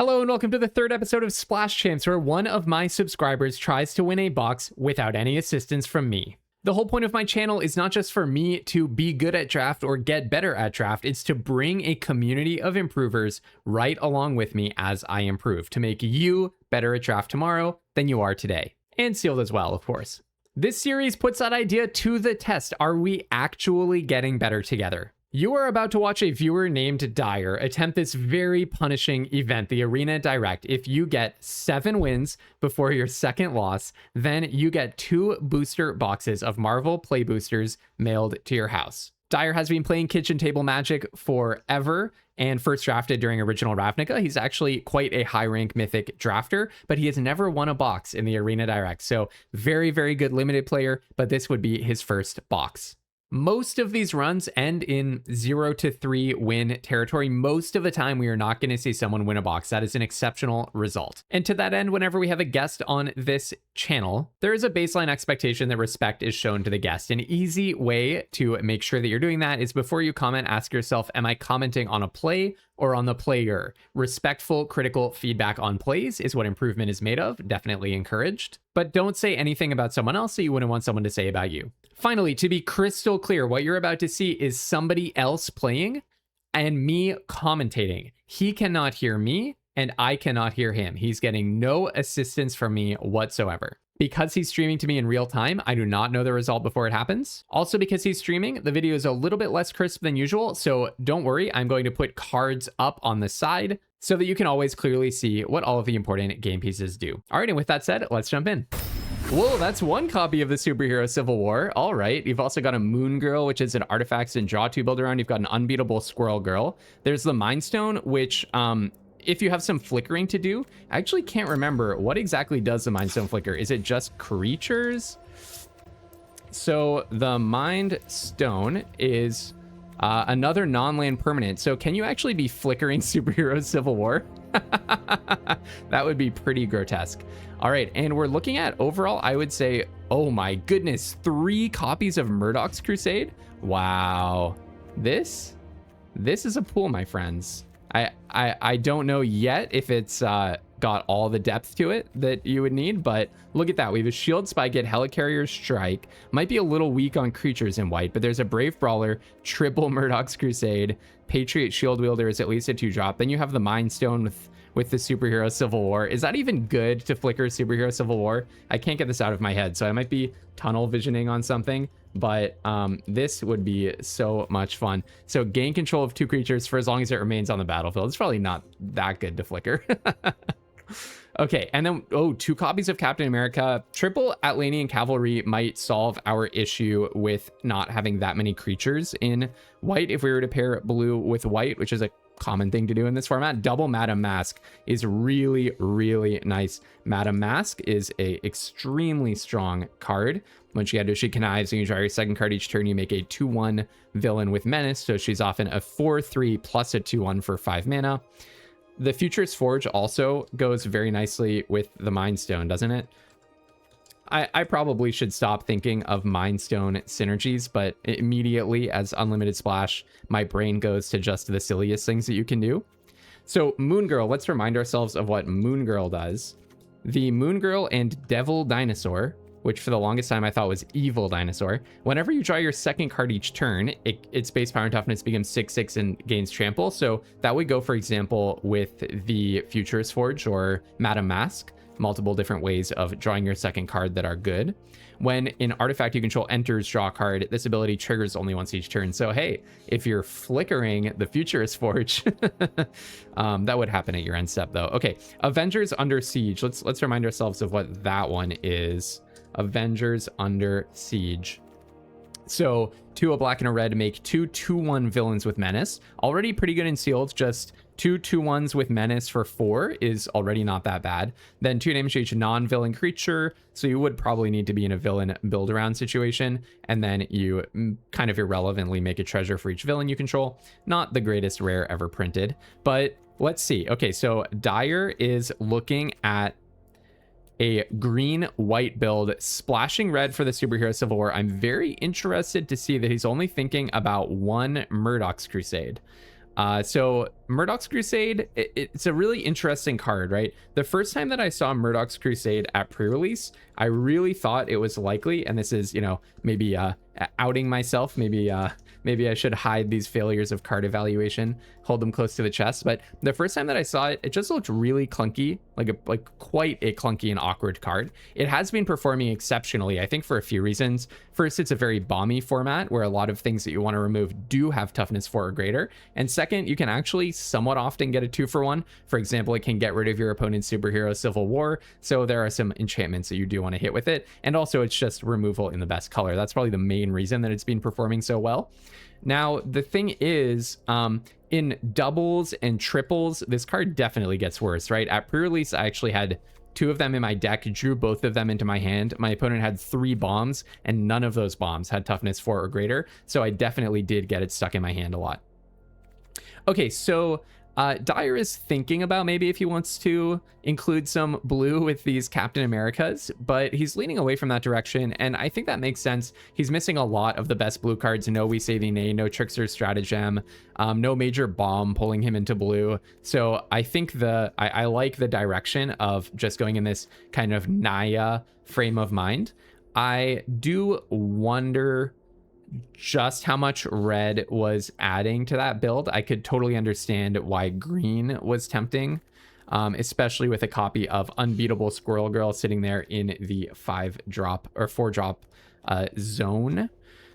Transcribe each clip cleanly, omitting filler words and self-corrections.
Hello and welcome to the third episode of Splash Champs, where one of my subscribers tries to win a box without any assistance from me. The whole point of my channel is not just for me to be good at draft or get better at draft, it's to bring a community of improvers right along with me as I improve, to make you better at draft tomorrow than you are today. And sealed as well, of course. This series puts that idea to the test. Are we actually getting better together? You are about to watch a viewer named Dyer attempt this very punishing event, the arenadirect. If you get 7 wins before your second loss, then you get 2 booster boxes of Marvel Play Boosters mailed to your house. Dyer has been playing Kitchen Table Magic forever and first drafted during Original Ravnica. He's actually quite a high rank mythic drafter, but he has never won a box in the arenadirect. So very, very good limited player, but this would be his first box. Most of these runs end in 0 to 3 win territory. Most of the time, we are not going to see someone win a box. That is an exceptional result. And to that end, whenever we have a guest on this channel, there is a baseline expectation that respect is shown to the guest. An easy way to make sure that you're doing that is before you comment, ask yourself, am I commenting on a play or on the player? Respectful, critical feedback on plays is what improvement is made of. Definitely encouraged. But don't say anything about someone else that you wouldn't want someone to say about you. Finally, to be crystal clear, what you're about to see is somebody else playing and me commentating. He cannot hear me and I cannot hear him. He's getting no assistance from me whatsoever. Because he's streaming to me in real time, I do not know the result before it happens. Also, because he's streaming, the video is a little bit less crisp than usual, so don't worry, I'm going to put cards up on the side so that you can always clearly see what all of the important game pieces do. All right, and with that said, let's jump in. Whoa, that's one copy of the Superhero Civil War. All right, you've also got a Moon Girl, which is an artifacts and draw to build around. You've got an unbeatable Squirrel Girl. There's the Mind Stone, which if you have some flickering to do, I actually can't remember what exactly does the Mind Stone flicker. Is it just creatures? So the Mind Stone is another non-land permanent. So can you actually be flickering Superhero Civil War? That would be pretty grotesque. All right, and we're looking at overall, I would say, oh my goodness, 3 copies of Murdoch's Crusade. Wow, this is a pool, my friends. I don't know yet if it's got all the depth to it that you would need, but look at that. We have a Shield Spike, Helicarrier Strike. Might be a little weak on creatures in white, but there's a Brave Brawler, triple Murdoch's Crusade, Patriot Shield Wielder is at least a 2-drop. Then you have the Mind Stone with the Superhero Civil War. Is that even good to flicker Superhero Civil War? I can't get this out of my head, so I might be tunnel visioning on something, but this would be so much fun. So gain control of 2 creatures for as long as it remains on the battlefield. It's probably not that good to flicker. Okay, and then, 2 copies of Captain America. Triple Atlantean Cavalry might solve our issue with not having that many creatures in white if we were to pair blue with white, which is a common thing to do in this format. Double Madam Mask is really, really nice. Madam Mask is a extremely strong card. When she had she connives and you draw your second card each turn, you make a 2/1 villain with menace. So she's often a 4/3 plus a 2/1 for 5 mana. The Futurist Forge also goes very nicely with the Mind Stone, doesn't it? I probably should stop thinking of Mind Stone synergies, but immediately as Unlimited Splash, my brain goes to just the silliest things that you can do. So Moon Girl, let's remind ourselves of what Moon Girl does. The Moon Girl and Devil Dinosaur, which for the longest time I thought was Evil Dinosaur. Whenever you draw your second card each turn, its base power and toughness becomes 6/6 and gains trample. So that would go, for example, with the Futurist Forge or Madam Mask. Multiple different ways of drawing your second card that are good. When an artifact you control enters draw a card, this ability triggers only once each turn. So hey, if you're flickering the Futurist Forge, that would happen at your end step though. Okay, Avengers Under Siege. Let's remind ourselves of what that one is. Avengers Under Siege. So 2 a black and a red make 2 2/1 villains with menace. Already pretty good in sealed. Just 2 2/1s with menace for 4 is already not that bad. Then 2 damage to each non-villain creature. So you would probably need to be in a villain build around situation. And then you kind of irrelevantly make a treasure for each villain you control. Not the greatest rare ever printed, but let's see. Okay, so Dyer is looking at a green-white build, splashing red for the Superhero Civil War. I'm very interested to see that he's only thinking about 1 Murdoch's Crusade. So Murdoch's Crusade, it's a really interesting card, right? The first time that I saw Murdoch's Crusade at pre-release, I really thought it was likely, and this is, you know, maybe outing myself, maybe I should hide these failures of card evaluation, hold them close to the chest. But the first time that I saw it, it just looked really clunky, like quite a clunky and awkward card. It has been performing exceptionally, I think, for a few reasons. First, it's a very bomby format where a lot of things that you want to remove do have toughness 4 or greater. And second, you can actually somewhat often get a 2-for-1. For example, it can get rid of your opponent's superhero Civil War. So there are some enchantments that you do want to hit with it. And also it's just removal in the best color. That's probably the main reason that it's been performing so well. Now, the thing is, in doubles and triples, this card definitely gets worse, right? At pre-release, I actually had 2 of them in my deck, drew both of them into my hand. My opponent had 3 bombs, and none of those bombs had toughness 4 or greater. So I definitely did get it stuck in my hand a lot. Okay, so Dyer is thinking about maybe if he wants to include some blue with these Captain Americas, but he's leaning away from that direction, and I think that makes sense. He's missing a lot of the best blue cards. No We Saving Nay, no Trickster Stratagem, no major bomb pulling him into blue. So I think I like the direction of just going in this kind of Naya frame of mind. I do wonder just how much red was adding to that build. I could totally understand why green was tempting, especially with a copy of Unbeatable Squirrel Girl sitting there in the 5-drop or 4-drop zone.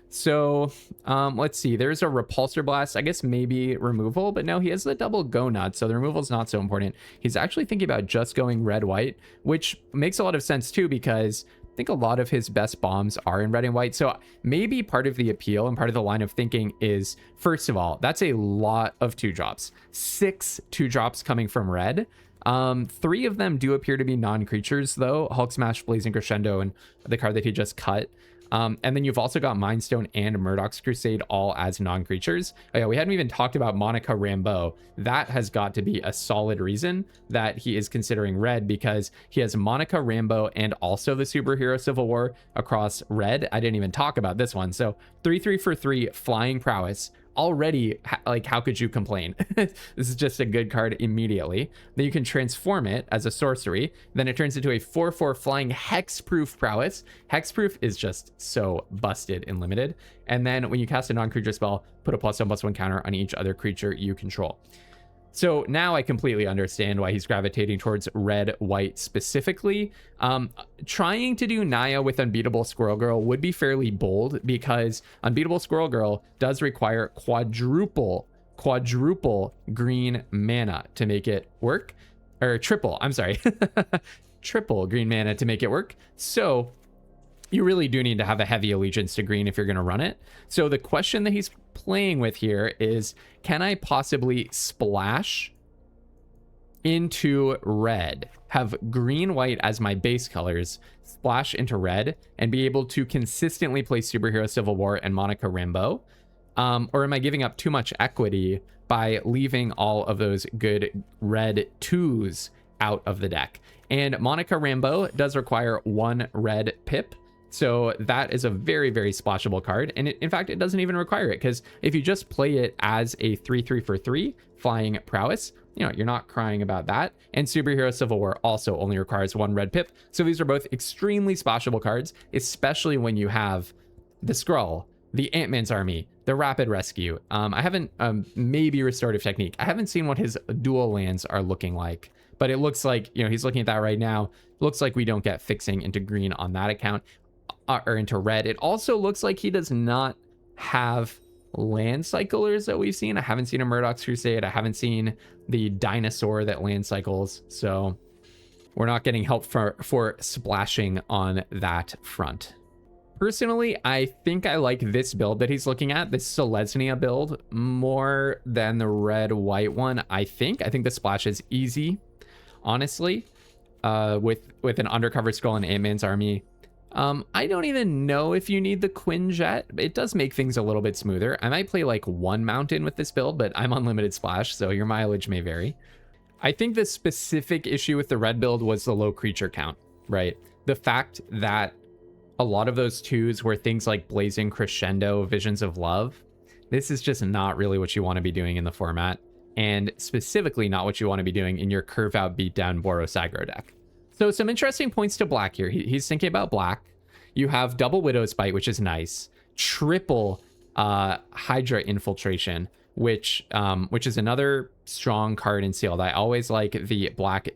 So let's see, there's a Repulsor Blast, I guess maybe removal, but no, he has the double Go Nut, so the removal is not so important. He's actually thinking about just going red-white, which makes a lot of sense too, because I think a lot of his best bombs are in red and white. So maybe part of the appeal and part of the line of thinking is, first of all, that's a lot of 2-drops. 6 2-drops coming from red. 3 of them do appear to be non-creatures, though. Hulk Smash, Blazing Crescendo, and the card that he just cut. And then you've also got Mind Stone and Murdoch's Crusade all as non-creatures. Oh yeah, we hadn't even talked about Monica Rambeau. That has got to be a solid reason that he is considering red, because he has Monica Rambeau and also the superhero Civil War across red. I didn't even talk about this one. So 3/3 for 3 flying prowess. Already, like, how could you complain? This is just a good card immediately. Then you can transform it as a sorcery. Then it turns into a 4/4 flying hexproof prowess. Hexproof is just so busted in limited. And then when you cast a non-creature spell, put a +1/+1 counter on each other creature you control. So now I completely understand why he's gravitating towards red-white specifically. Trying to do Naya with Unbeatable Squirrel Girl would be fairly bold, because Unbeatable Squirrel Girl does require quadruple green mana to make it work. Or triple, I'm sorry. Triple green mana to make it work. So you really do need to have a heavy allegiance to green if you're going to run it. So the question that he's playing with here is, can I possibly splash into red, have green, white as my base colors, splash into red, and be able to consistently play Superhero Civil War and Monica Rambeau? Or am I giving up too much equity by leaving all of those good red 2s out of the deck? And Monica Rambeau does require 1 red pip. So that is a very, very splashable card. And in fact, it doesn't even require it, because if you just play it as a 3/3 for 3 flying prowess, you know, you're not crying about that. And Superhero Civil War also only requires 1 red pip. So these are both extremely splashable cards, especially when you have the Skrull, the Ant-Man's Army, the Rapid Rescue. I haven't, maybe Restorative Technique. I haven't seen what his dual lands are looking like, but it looks like, you know, he's looking at that right now. Looks like we don't get fixing into green on that account. Or into red. It also looks like he does not have land cyclers that we've seen. I haven't seen a Murdoch's Crusade. I haven't seen the dinosaur that land cycles. So we're not getting help for splashing on that front. Personally, I think I like this build that he's looking at, this Selesnya build, more than the red-white one. I think the splash is easy, honestly, with an undercover Skrull and Ant-Man's Army. I don't even know if you need the Quinjet. It does make things a little bit smoother. I might play like 1 mountain with this build, but I'm on limited splash, so your mileage may vary. I think the specific issue with the red build was the low creature count, right? The fact that a lot of those 2s were things like Blazing Crescendo, Visions of Love. This is just not really what you want to be doing in the format, and specifically not what you want to be doing in your curve out beatdown Boros aggro deck. So some interesting points to black here. He's thinking about black. You have double Widow's Bite, which is nice. Triple Hydra Infiltration, which is another strong card in sealed. I always like the black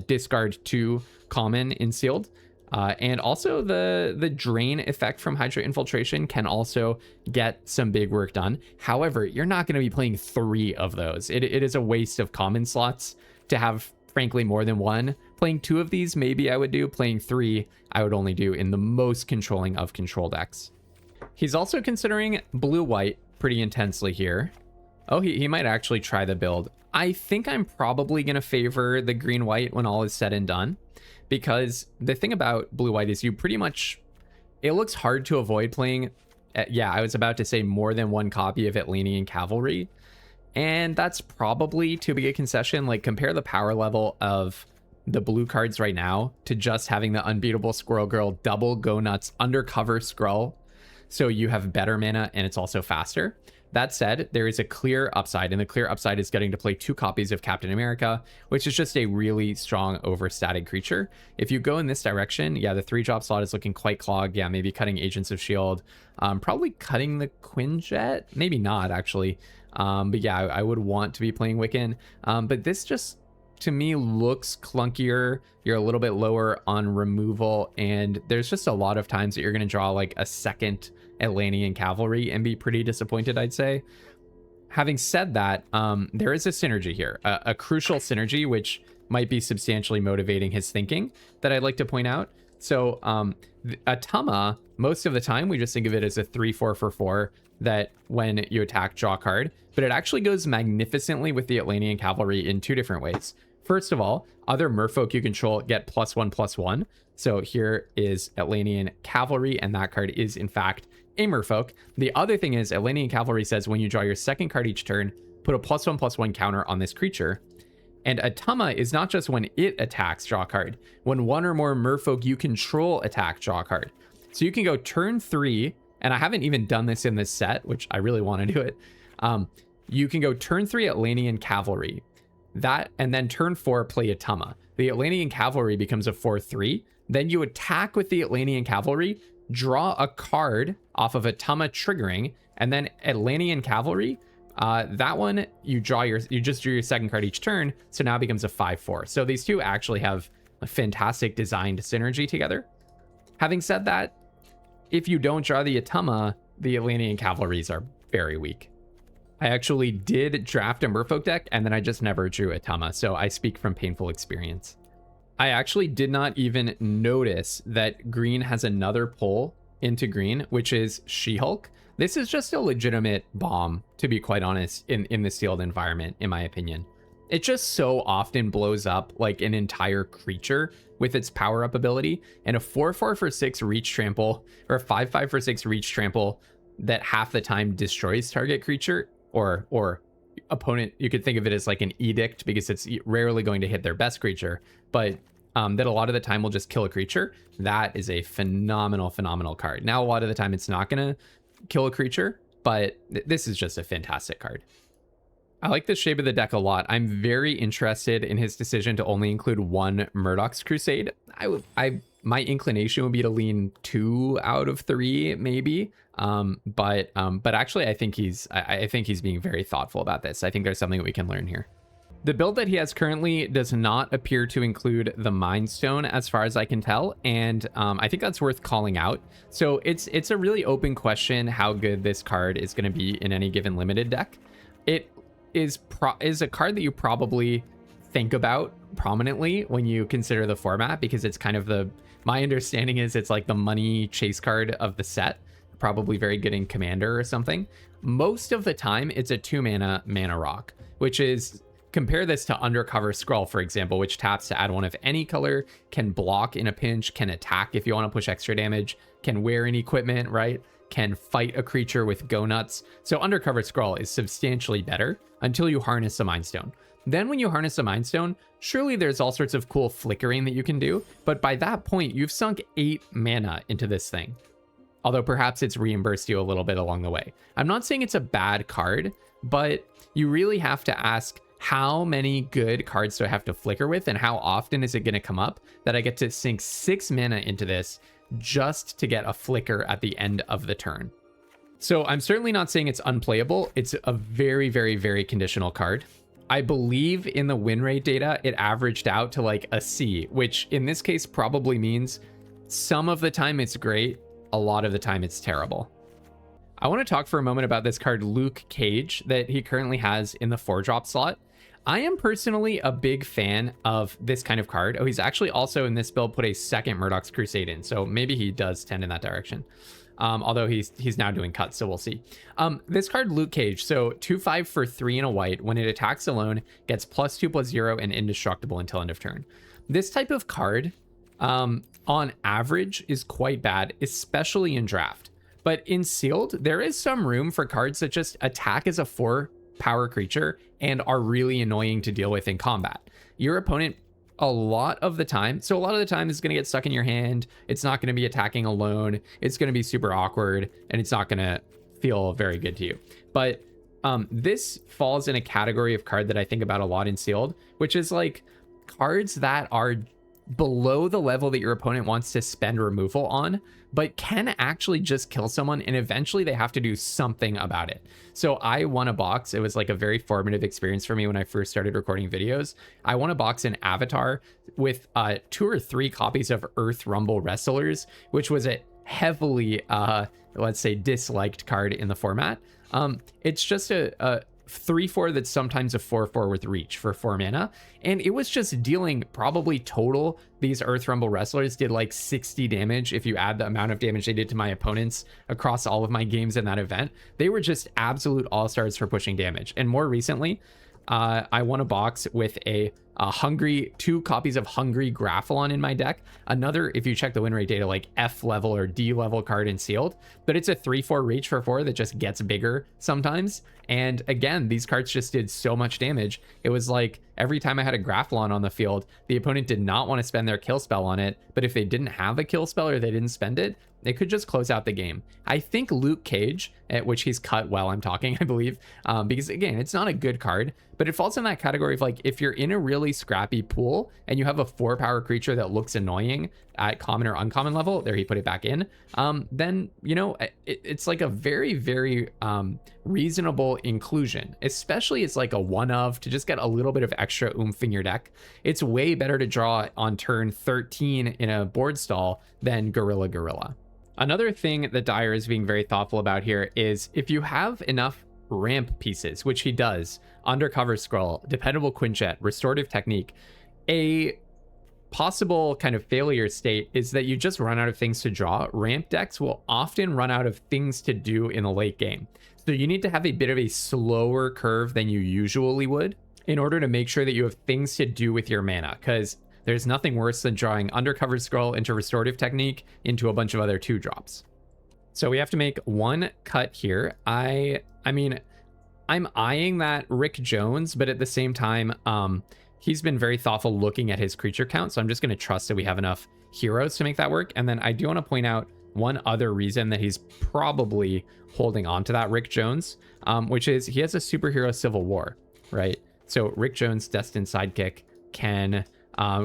discard 2 common in sealed. And also the drain effect from Hydra Infiltration can also get some big work done. However, you're not going to be playing 3 of those. It is a waste of common slots to have, frankly, more than one. Playing 2 of these, maybe I would do. Playing 3, I would only do in the most controlling of control decks. He's also considering blue-white pretty intensely here. Oh, he might actually try the build. I think I'm probably going to favor the green-white when all is said and done. Because the thing about blue-white is you pretty much... It looks hard to avoid playing... I was about to say more than one copy of Atlanian Cavalry. And that's probably too big a concession. Like, compare the power level of the blue cards right now to just having the Unbeatable Squirrel Girl double Go Nuts Undercover Skrull. So you have better mana and it's also faster. That said, there is a clear upside, and the clear upside is getting to play 2 copies of Captain America, which is just a really strong overstated creature. If you go in this direction, yeah, the 3-drop slot is looking quite clogged. Yeah, maybe cutting Agents of S.H.I.E.L.D. Probably cutting the Quinjet. Maybe not, actually. But yeah, I would want to be playing Wiccan. But this just, to me, looks clunkier. You're a little bit lower on removal, and there's just a lot of times that you're going to draw like a second Atlanian Cavalry and be pretty disappointed, I'd say. Having said that, there is a synergy here, a crucial synergy, which might be substantially motivating his thinking that I'd like to point out. So Atama, most of the time, we just think of it as a 3/4 for 4 that when you attack, draw a card, but it actually goes magnificently with the Atlanian Cavalry in 2 different ways. First of all, other merfolk you control get +1/+1. So here is Atlanian Cavalry, and that card is, in fact, a merfolk. The other thing is Atlanian Cavalry says when you draw your second card each turn, put a +1/+1 counter on this creature. And Atama is not just when it attacks, draw a card. When one or more merfolk you control attack, draw a card. So you can go turn 3, and I haven't even done this in this set, which I really want to do it. You can go turn 3 Atlanian Cavalry. That, and then turn 4 play Atama. The Atlanian Cavalry becomes a 4/3. Then you attack with the Atlanian Cavalry, draw a card off of Atama triggering, and then Atlanian Cavalry, that one you just drew your second card each turn, so now it becomes a 5/4. So these two actually have a fantastic designed synergy together. Having said that, if you don't draw the Atama, the Atlanian Cavalries are very weak. I actually did draft a merfolk deck, and then I just never drew Atama, so I speak from painful experience. I actually did not even notice that green has another pull into green, which is She-Hulk. This is just a legitimate bomb, to be quite honest, in the sealed environment, in my opinion. It just so often blows up like an entire creature with its power-up ability, and a 4/4 for 6 reach trample, or a 5/5 for 6 reach trample that half the time destroys target creature, or opponent. You could think of it as like an edict, because it's rarely going to hit their best creature, but that a lot of the time will just kill a creature. That is a phenomenal card. Now, a lot of the time it's not going to kill a creature, but this is just a fantastic card. I like the shape of the deck a lot. I'm very interested in his decision to only include 1 Murdoch's Crusade. My inclination would be to lean 2 out of 3, maybe. But actually, I think he's being very thoughtful about this. I think there's something that we can learn here. The build that he has currently does not appear to include the Mind Stone, as far as I can tell, and I think that's worth calling out. So it's a really open question how good this card is going to be in any given limited deck. It is a card that you probably think about prominently when you consider the format, because it's kind of my understanding is it's like the money chase card of the set, probably very good in Commander or something. Most of the time, it's a 2-mana mana rock, which is, compare this to Undercover Skrull, for example, which taps to add 1 of any color, can block in a pinch, can attack if you want to push extra damage, can wear an equipment, right? Can fight a creature with Go Nuts. So Undercover Skrull is substantially better until you harness a Mind Stone. Then when you harness a Mind Stone, surely there's all sorts of cool flickering that you can do, but by that point, you've sunk 8 mana into this thing. although perhaps it's reimbursed you a little bit along the way. I'm not saying it's a bad card, but you really have to ask, how many good cards do I have to flicker with, and how often is it going to come up that I get to sink 6 mana into this just to get a flicker at the end of the turn? So I'm certainly not saying it's unplayable. It's a very, very, very conditional card. I believe in the win rate data, it averaged out to like a C, which in this case probably means some of the time it's great, a lot of the time it's terrible. I want to talk for a moment about this card, Luke Cage, that he currently has in the 4-drop slot. I am personally a big fan of this kind of card. Oh, he's actually also in this build put a second Murdoch's Crusade in, so maybe he does tend in that direction. Although he's now doing cuts, so we'll see. This card, Luke Cage, so 2/5 for 3 and a white. When it attacks alone, gets +2/+0 and indestructible until end of turn. This type of card, on average, is quite bad, especially in draft. But in sealed, there is some room for cards that just attack as a 4-power creature and are really annoying to deal with in combat. Your opponent, a lot of the time is going to get stuck in your hand. It's not going to be attacking alone. It's going to be super awkward, and it's not going to feel very good to you. But this falls in a category of card that I think about a lot in sealed, which is like cards that are below the level that your opponent wants to spend removal on, but can actually just kill someone, and eventually they have to do something about it. So I won a box. It was like a very formative experience for me when I first started recording videos. I won a box in Avatar with 2 or 3 copies of Earth Rumble Wrestlers, which was a heavily, let's say, disliked card in the format. It's just a 3/4 that's sometimes a 4/4 with reach for 4 mana, and it was just dealing probably total. These Earth Rumble Wrestlers did like 60 damage if you add the amount of damage they did to my opponents across all of my games in that event. They were just absolute all-stars for pushing damage. And more recently, I won a box with a Hungry, 2 copies of Hungry Graphalon in my deck. Another, if you check the win rate data, like F level or D level card in sealed, but it's a 3/4 reach for 4 that just gets bigger sometimes. And again, these cards just did so much damage. It was like every time I had a Graphalon on the field, the opponent did not want to spend their kill spell on it, but if they didn't have a kill spell or they didn't spend it, they could just close out the game. I think Luke Cage, at which he's cut while I'm talking, I believe, because again, it's not a good card, but it falls in that category of like, if you're in a really scrappy pool and you have a 4-power creature that looks annoying at common or uncommon level, there he put it back in, then, you know, it's like a very, very reasonable inclusion, especially it's like a one of to just get a little bit of extra oomph in your deck. It's way better to draw on turn 13 in a board stall than Gorilla. Another thing that Dyer is being very thoughtful about here is if you have enough ramp pieces, which he does, Undercover Scroll, Dependable Quinjet, Restorative Technique, a possible kind of failure state is that you just run out of things to draw. Ramp decks will often run out of things to do in the late game. So you need to have a bit of a slower curve than you usually would in order to make sure that you have things to do with your mana, because there's nothing worse than drawing Undercover Scroll into Restorative Technique into a bunch of other 2-drops. So we have to make one cut here. I mean, I'm eyeing that Rick Jones, but at the same time, he's been very thoughtful looking at his creature count. So I'm just going to trust that we have enough heroes to make that work. And then I do want to point out one other reason that he's probably holding on to that Rick Jones, which is he has a superhero Civil War, right? So Rick Jones, Destined Sidekick, can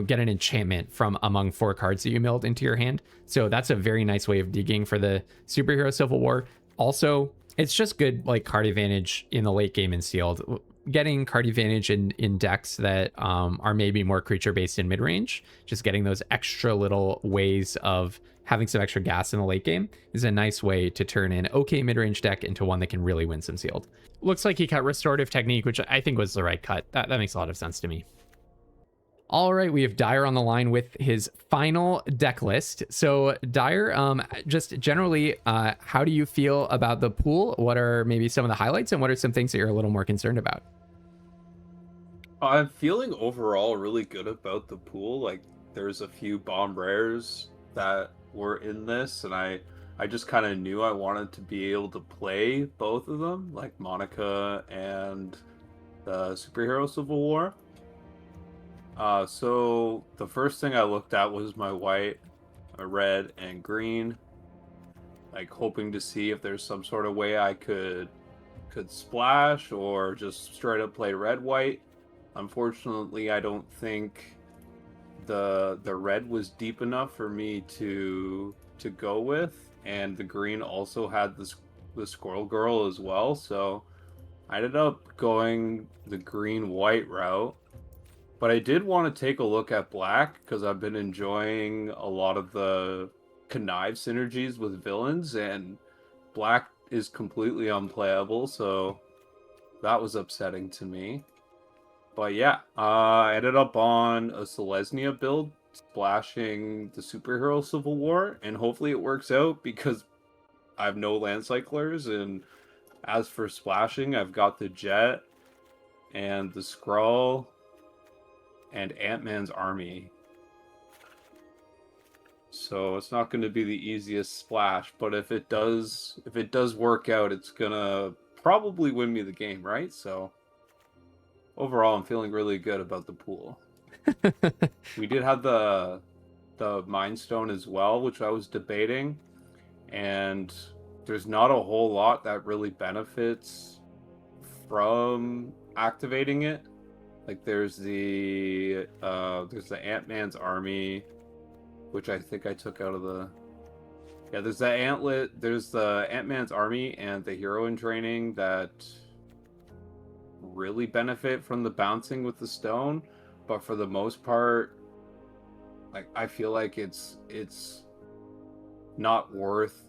get an enchantment from among 4 cards that you milled into your hand. So that's a very nice way of digging for the superhero Civil War. Also, it's just good like card advantage in the late game in sealed. Getting card advantage in decks that are maybe more creature based in mid range, just getting those extra little ways of having some extra gas in the late game is a nice way to turn an okay mid range deck into one that can really win some sealed. Looks like he cut Restorative Technique, which I think was the right cut. That makes a lot of sense to me. All right, we have Dyer on the line with his final deck list. So Dyer, just generally, how do you feel about the pool? What are maybe some of the highlights, and what are some things that you're a little more concerned about? I'm feeling overall really good about the pool. Like, there's a few bomb rares that were in this, and I just kind of knew I wanted to be able to play both of them, like Monica and the Superhero Civil War. So the first thing I looked at was my white, red, and green. like hoping to see if there's some sort of way I could splash or just straight up play red white. Unfortunately, I don't think the red was deep enough for me to go with, and the green also had the squirrel girl as well, so I ended up going the green white route. But I did want to take a look at black because I've been enjoying a lot of the connive synergies with villains, and black is completely unplayable, so that was upsetting to me. But yeah, I ended up on a Selesnya build, splashing the superhero Civil War, and hopefully it works out because I have no land cyclers, and as for splashing, I've got the Jet and the Skrull and Ant-Man's army. So it's not going to be the easiest splash, but if it does work out, it's gonna probably win me the game, right? So overall, I'm feeling really good about the pool. We did have the Mind Stone as well, which I was debating, and there's not a whole lot that really benefits from activating it. Like there's the Ant-Man's army, which I think I took out of the... Yeah, there's the Ant-Man's army and the hero in training that really benefit from the bouncing with the stone, but for the most part, like I feel like it's not worth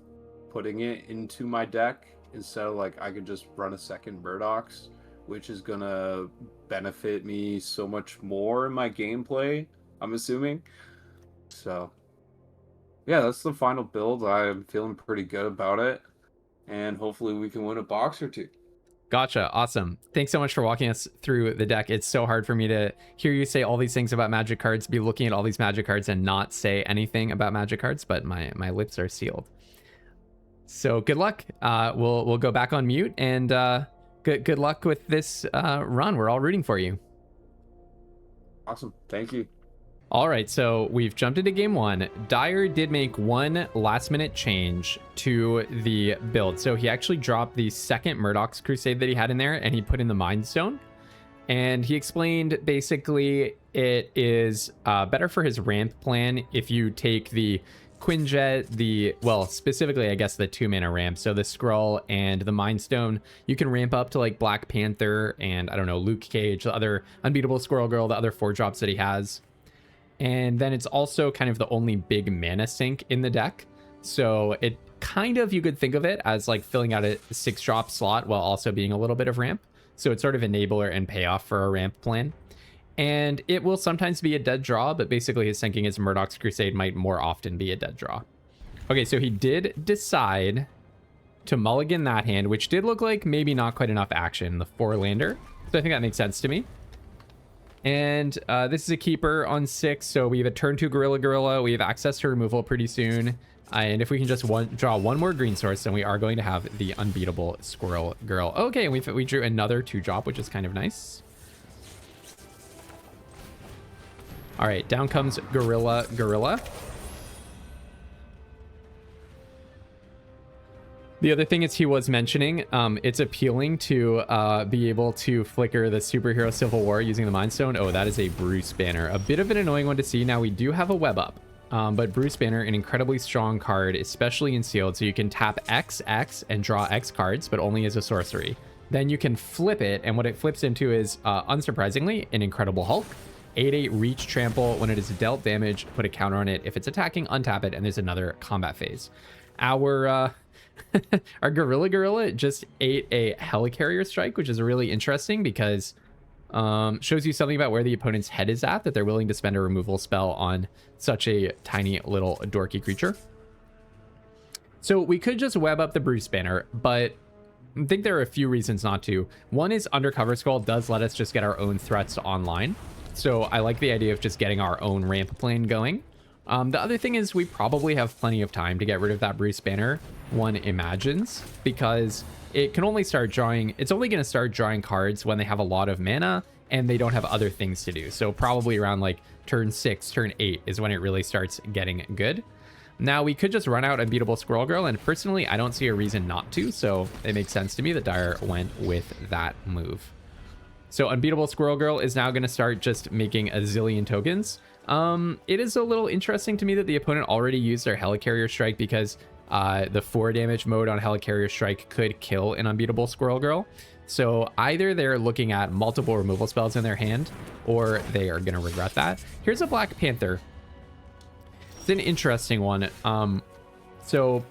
putting it into my deck. Instead of like I could just run a second Murdoch's, which is gonna benefit me so much more in my gameplay, I'm assuming. So yeah, that's the final build. I'm feeling pretty good about it, and hopefully we can win a box or two. Gotcha. Awesome. Thanks so much for walking us through the deck. It's so hard for me to hear you say all these things about Magic cards, be looking at all these Magic cards and not say anything about Magic cards, but my lips are sealed. So good luck. We'll go back on mute, and good luck with this run. We're all rooting for you. Awesome. Thank you. All right, so we've jumped into game one. Dyer did make one last minute change to the build. So he actually dropped the second Murdoch's Crusade that he had in there, and he put in the Mind Stone. And he explained basically it is better for his ramp plan if you take the Quinjet, well, specifically, I guess, the 2-mana ramp. So the Skrull and the Mind Stone, you can ramp up to like Black Panther and, I don't know, Luke Cage, the other Unbeatable Squirrel Girl, the other 4-drops that he has. And then it's also kind of the only big mana sink in the deck. So it kind of, you could think of it as like filling out a 6-drop slot while also being a little bit of ramp. So it's sort of enabler and payoff for a ramp plan. And it will sometimes be a dead draw, but basically his sinking his Murdoch's Crusade might more often be a dead draw. Okay, so he did decide to mulligan that hand, which did look like maybe not quite enough action, the 4-lander. So I think that makes sense to me. And this is a keeper on 6, so we have a turn 2 Gorilla. We have access to removal pretty soon. And if we can just draw one more green source, then we are going to have the Unbeatable Squirrel Girl. Okay, and we drew another 2-drop, which is kind of nice. All right, down comes Gorilla. The other thing is he was mentioning, it's appealing to be able to flicker the superhero Civil War using the Mind Stone. Oh, that is a Bruce Banner. A bit of an annoying one to see. Now, we do have a web up, but Bruce Banner, an incredibly strong card, especially in sealed. So you can tap X and draw X cards, but only as a sorcery. Then you can flip it, and what it flips into is, unsurprisingly, an Incredible Hulk. 8/8 reach trample. When it is dealt damage, put a counter on it. If it's attacking, untap it, and there's another combat phase. Our our Gorilla just ate a Helicarrier Strike, which is really interesting because shows you something about where the opponent's head is at, that they're willing to spend a removal spell on such a tiny little dorky creature. So we could just web up the Bruce Banner, but I think there are a few reasons not to. One is Undercover Skull does let us just get our own threats online. So I like the idea of just getting our own ramp plane going. The other thing is we probably have plenty of time to get rid of that Bruce Banner, one imagines, because it can only start drawing, it's only going to start drawing cards when they have a lot of mana and they don't have other things to do. So probably around like turn 6, turn 8 is when it really starts getting good. Now, we could just run out Unbeatable Squirrel Girl, and personally, I don't see a reason not to, so it makes sense to me that Dire went with that move. So Unbeatable Squirrel Girl is now going to start just making a zillion tokens. It is a little interesting to me that the opponent already used their Helicarrier Strike because the 4 damage mode on Helicarrier Strike could kill an Unbeatable Squirrel Girl. So either they're looking at multiple removal spells in their hand, or they are going to regret that. Here's a Black Panther. It's an interesting one. So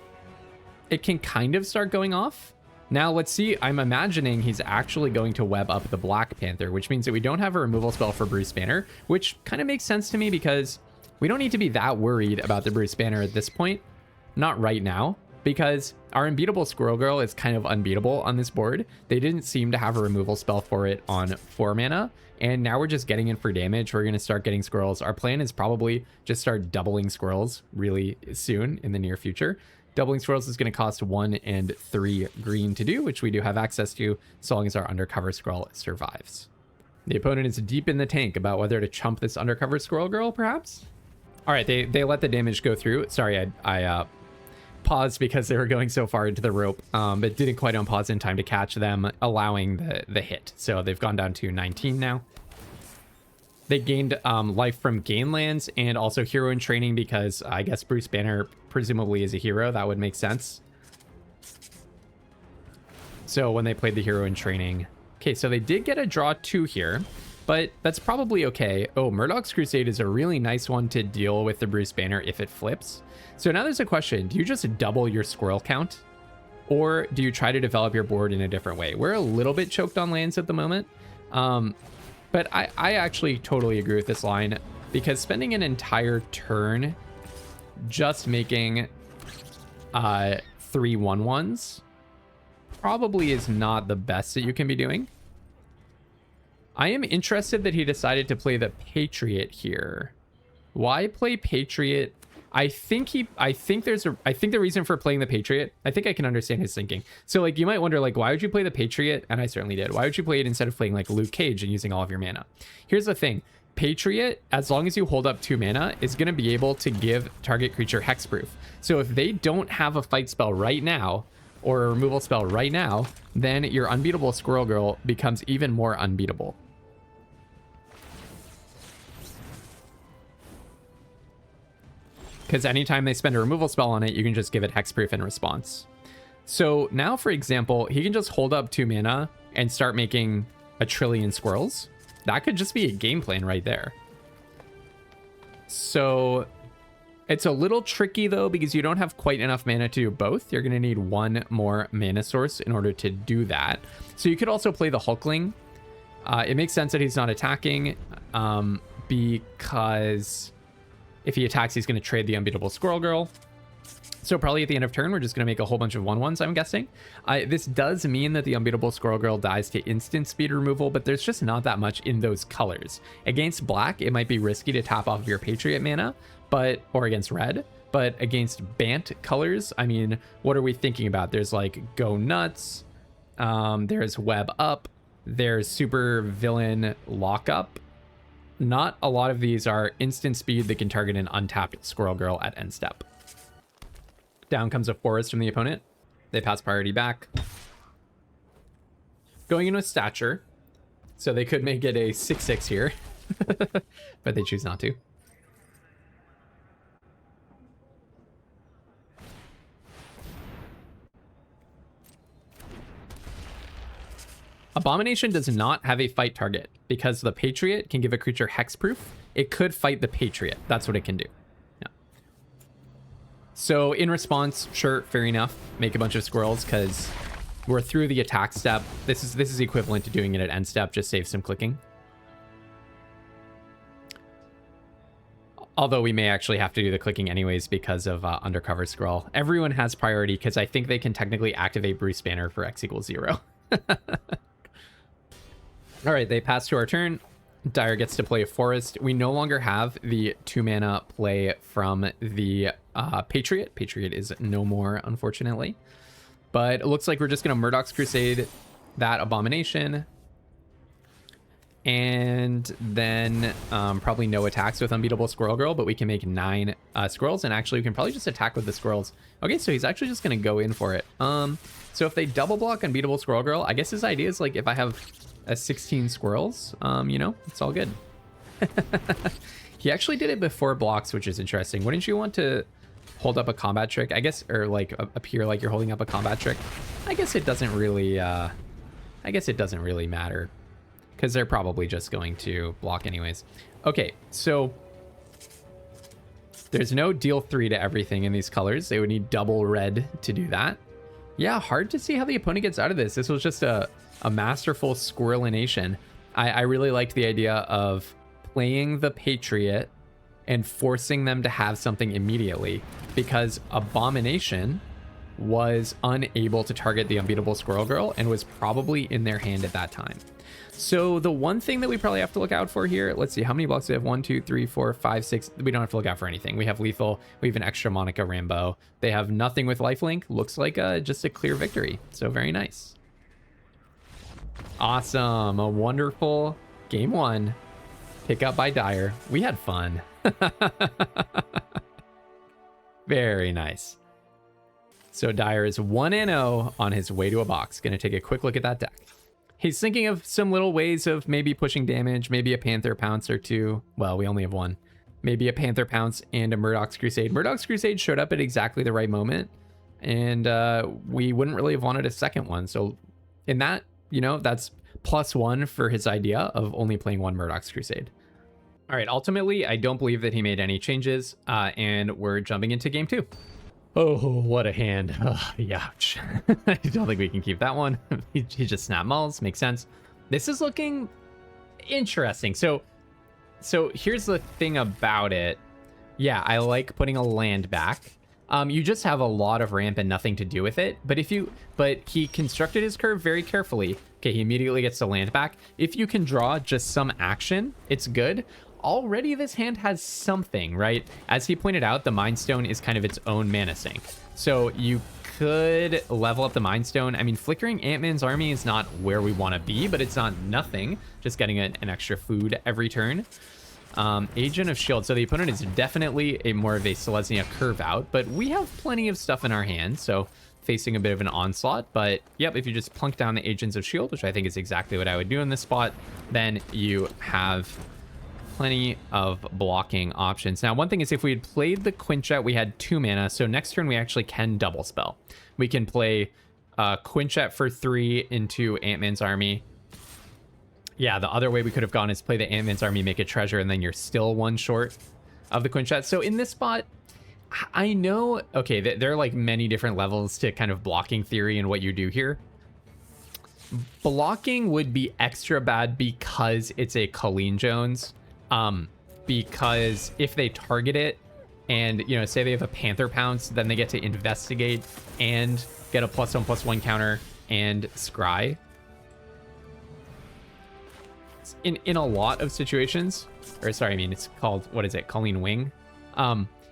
it can kind of start going off. Now let's see. I'm imagining he's actually going to web up the Black Panther, which means that we don't have a removal spell for Bruce Banner, which kind of makes sense to me because we don't need to be that worried about the Bruce Banner at this point. Not right now, because our Unbeatable Squirrel Girl is kind of unbeatable on this board. They didn't seem to have a removal spell for it on 4 mana, and now we're just getting in for damage. We're going to start getting squirrels. Our plan is probably just start doubling squirrels really soon in the near future. Doubling squirrels is going to cost 1 and 3 green to do, which we do have access to so long as our undercover squirrel survives. The opponent is deep in the tank about whether to chump this undercover squirrel girl, perhaps. All right, they let the damage go through. Sorry, I paused because they were going so far into the rope, but didn't quite unpause in time to catch them, allowing the hit. So they've gone down to 19 now. They gained life from gain lands and also hero in training because I guess Bruce Banner presumably is a hero. That would make sense. So when they played the hero in training. Okay, so they did get a draw 2 here, but that's probably okay. Oh, Murdoch's Crusade is a really nice one to deal with the Bruce Banner if it flips. So now there's a question. Do you just double your squirrel count? Or do you try to develop your board in a different way? We're a little bit choked on lands at the moment. But I actually totally agree with this line because spending an entire turn just making 3 1/1s probably is not the best that you can be doing. I am interested that he decided to play the Patriot here. Why play Patriot? I think the reason for playing the Patriot, I think I can understand his thinking. So like you might wonder like, why would you play the Patriot? And I certainly did. Why would you play it instead of playing like Luke Cage and using all of your mana? Here's the thing. Patriot, as long as you hold up 2 mana, is going to be able to give target creature hexproof. So if they don't have a fight spell right now or a removal spell right now, then your Unbeatable Squirrel Girl becomes even more unbeatable. Because anytime they spend a removal spell on it, you can just give it hexproof in response. So now, for example, he can just hold up 2 mana and start making a trillion squirrels. That could just be a game plan right there. So it's a little tricky though, because you don't have quite enough mana to do both. You're going to need 1 more mana source in order to do that. So you could also play the Hulkling. It makes sense that he's not attacking because if he attacks, he's going to trade the Unbeatable Squirrel Girl. So probably at the end of turn, we're just going to make a whole bunch of 1/1s, I'm guessing. This does mean that the Unbeatable Squirrel Girl dies to instant speed removal, but there's just not that much in those colors. Against black, it might be risky to tap off of your Patriot mana, or against red. But against Bant colors, I mean, what are we thinking about? There's like Go Nuts, there's Web Up, there's Super Villain Lockup. Not a lot of these are instant speed that can target an untapped Squirrel Girl at end step. Down comes a Forest from the opponent. They pass priority back. Going in with Stature. So they could make it a 6/6 here. But they choose not to. Abomination does not have a fight target because the Patriot can give a creature hexproof. It could fight the Patriot. That's what it can do. Yeah. So in response, sure, fair enough. Make a bunch of squirrels because we're through the attack step. This is equivalent to doing it at end step. Just save some clicking. Although we may actually have to do the clicking anyways because of undercover scroll. Everyone has priority because I think they can technically activate Bruce Banner for X = 0. All right, they pass to our turn. Dire gets to play a Forest. We no longer have the 2 mana play from the Patriot. Patriot is no more, unfortunately. But it looks like we're just going to Murdoch's Crusade that Abomination. And then probably no attacks with Unbeatable Squirrel Girl, but we can make 9 squirrels, and actually we can probably just attack with the squirrels. Okay, so he's actually just going to go in for it. So if they double block Unbeatable Squirrel Girl, I guess his idea is like if I have 16 squirrels, you know, it's all good. He actually did it before blocks, which is interesting. Wouldn't you want to hold up a combat trick, I guess, or like appear like you're holding up a combat trick? I guess it doesn't really matter, because they're probably just going to block anyways. Okay, so there's no deal 3 to everything in these colors. They would need double red to do that. Yeah, hard to see how the opponent gets out of this. This was just a masterful squirrelination. I really liked the idea of playing the Patriot and forcing them to have something immediately, because Abomination was unable to target the Unbeatable Squirrel Girl and was probably in their hand at that time. So the one thing that we probably have to look out for here, let's see, how many blocks do we have? 1, 2, 3, 4, 5, 6. We don't have to look out for anything. We have lethal. We have an extra Monica Rambeau. They have nothing with lifelink. Looks like just a clear victory. So very nice. Awesome. A wonderful game 1. Pick up by Dyer. We had fun. Very nice. So Dyer is 1-0 on his way to a box. Gonna take a quick look at that deck. He's thinking of some little ways of maybe pushing damage, maybe a Panther Pounce or 2. Well, we only have 1. Maybe a Panther Pounce and a Murdoch's Crusade. Murdoch's Crusade showed up at exactly the right moment, and we wouldn't really have wanted a second one. So in that, you know, that's +1 for his idea of only playing 1 Murdoch's Crusade. All right, ultimately, I don't believe that he made any changes, and we're jumping into game 2. Oh, what a hand. Oh, ouch. I don't think we can keep that one. he just snap mulls. Makes sense. This is looking interesting. So here's the thing about it. Yeah, I like putting a land back. You just have a lot of ramp and nothing to do with it. But he constructed his curve very carefully. Okay, he immediately gets the land back. If you can draw just some action, it's good. Already this hand has something, right? As he pointed out, the Mind Stone is kind of its own mana sink. So you could level up the Mind Stone. I mean, Flickering Ant-Man's army is not where we want to be, but it's not nothing. Just getting an extra food every turn. Agent of Shield. So the opponent is definitely more of a Selesnya curve out, but we have plenty of stuff in our hands. So facing a bit of an onslaught, but yep, if you just plunk down the Agents of Shield, which I think is exactly what I would do in this spot, then you have plenty of blocking options. Now, one thing is if we had played the Quinjet, we had 2 mana. So next turn, we actually can double spell. We can play Quinjet for 3 into Ant-Man's army. Yeah, the other way we could have gone is play the Ant-Man's army, make a treasure, and then you're still 1 short of the Quinjet. So in this spot, I know, okay, there are like many different levels to kind of blocking theory and what you do here. Blocking would be extra bad because it's a Colleen Jones. Because if they target it and, you know, say they have a Panther Pounce, then they get to investigate and get a +1/+1 counter and scry. In a lot of situations, or sorry, I mean, it's called, what is it? Colleen Wing.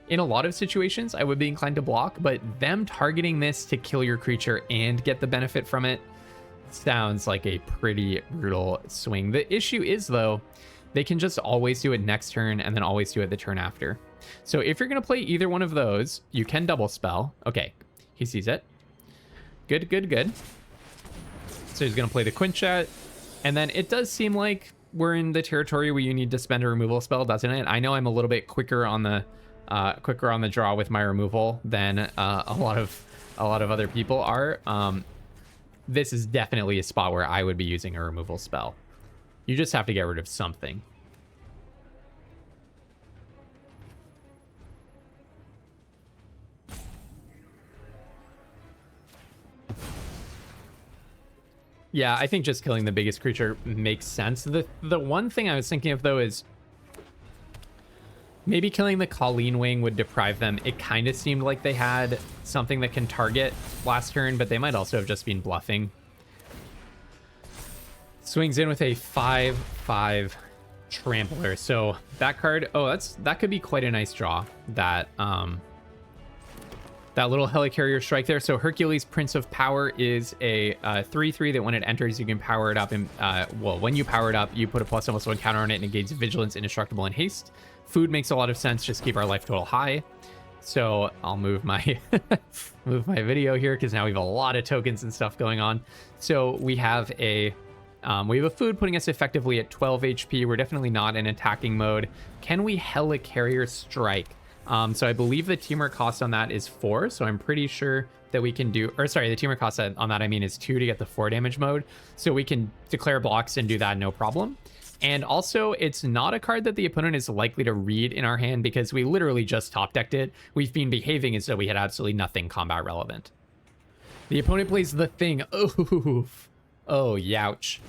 In a lot of situations, I would be inclined to block, but them targeting this to kill your creature and get the benefit from it sounds like a pretty brutal swing. The issue is, though, they can just always do it next turn and then always do it the turn after. So if you're going to play either one of those, you can double spell. Okay, he sees it. Good, good, good. So he's going to play the Quinjet. And then it does seem like we're in the territory where you need to spend a removal spell, doesn't it? I know I'm a little bit quicker on the draw with my removal than a lot of other people are. This is definitely a spot where I would be using a removal spell. You just have to get rid of something. Yeah, I think just killing the biggest creature makes sense. The one thing I was thinking of, though, is maybe killing the Colleen Wing would deprive them. It kind of seemed like they had something that can target last turn, but they might also have just been bluffing. Swings in with a 5/5 Trampler. So that card, oh, that could be quite a nice draw. That that little helicarrier strike there. So Hercules, Prince of Power, is a 3/3 that when it enters, you can power it up. And well, when you power it up, you put a +1/+1 counter on it and it gains Vigilance, Indestructible, and Haste. Food makes a lot of sense. Just keep our life total high. So I'll move my move my video here because now we have a lot of tokens and stuff going on. So we have a food putting us effectively at 12 HP. We're definitely not in attacking mode. Can we helicarrier strike? So I believe the teamwork cost on that is 4. So I'm pretty sure that we can do, or sorry, the teamwork cost on that, I mean, is 2 to get the 4 damage mode. So we can declare blocks and do that no problem. And also, it's not a card that the opponent is likely to read in our hand because we literally just top decked it. We've been behaving as though we had absolutely nothing combat relevant. The opponent plays the thing. Oof. Oh, youch.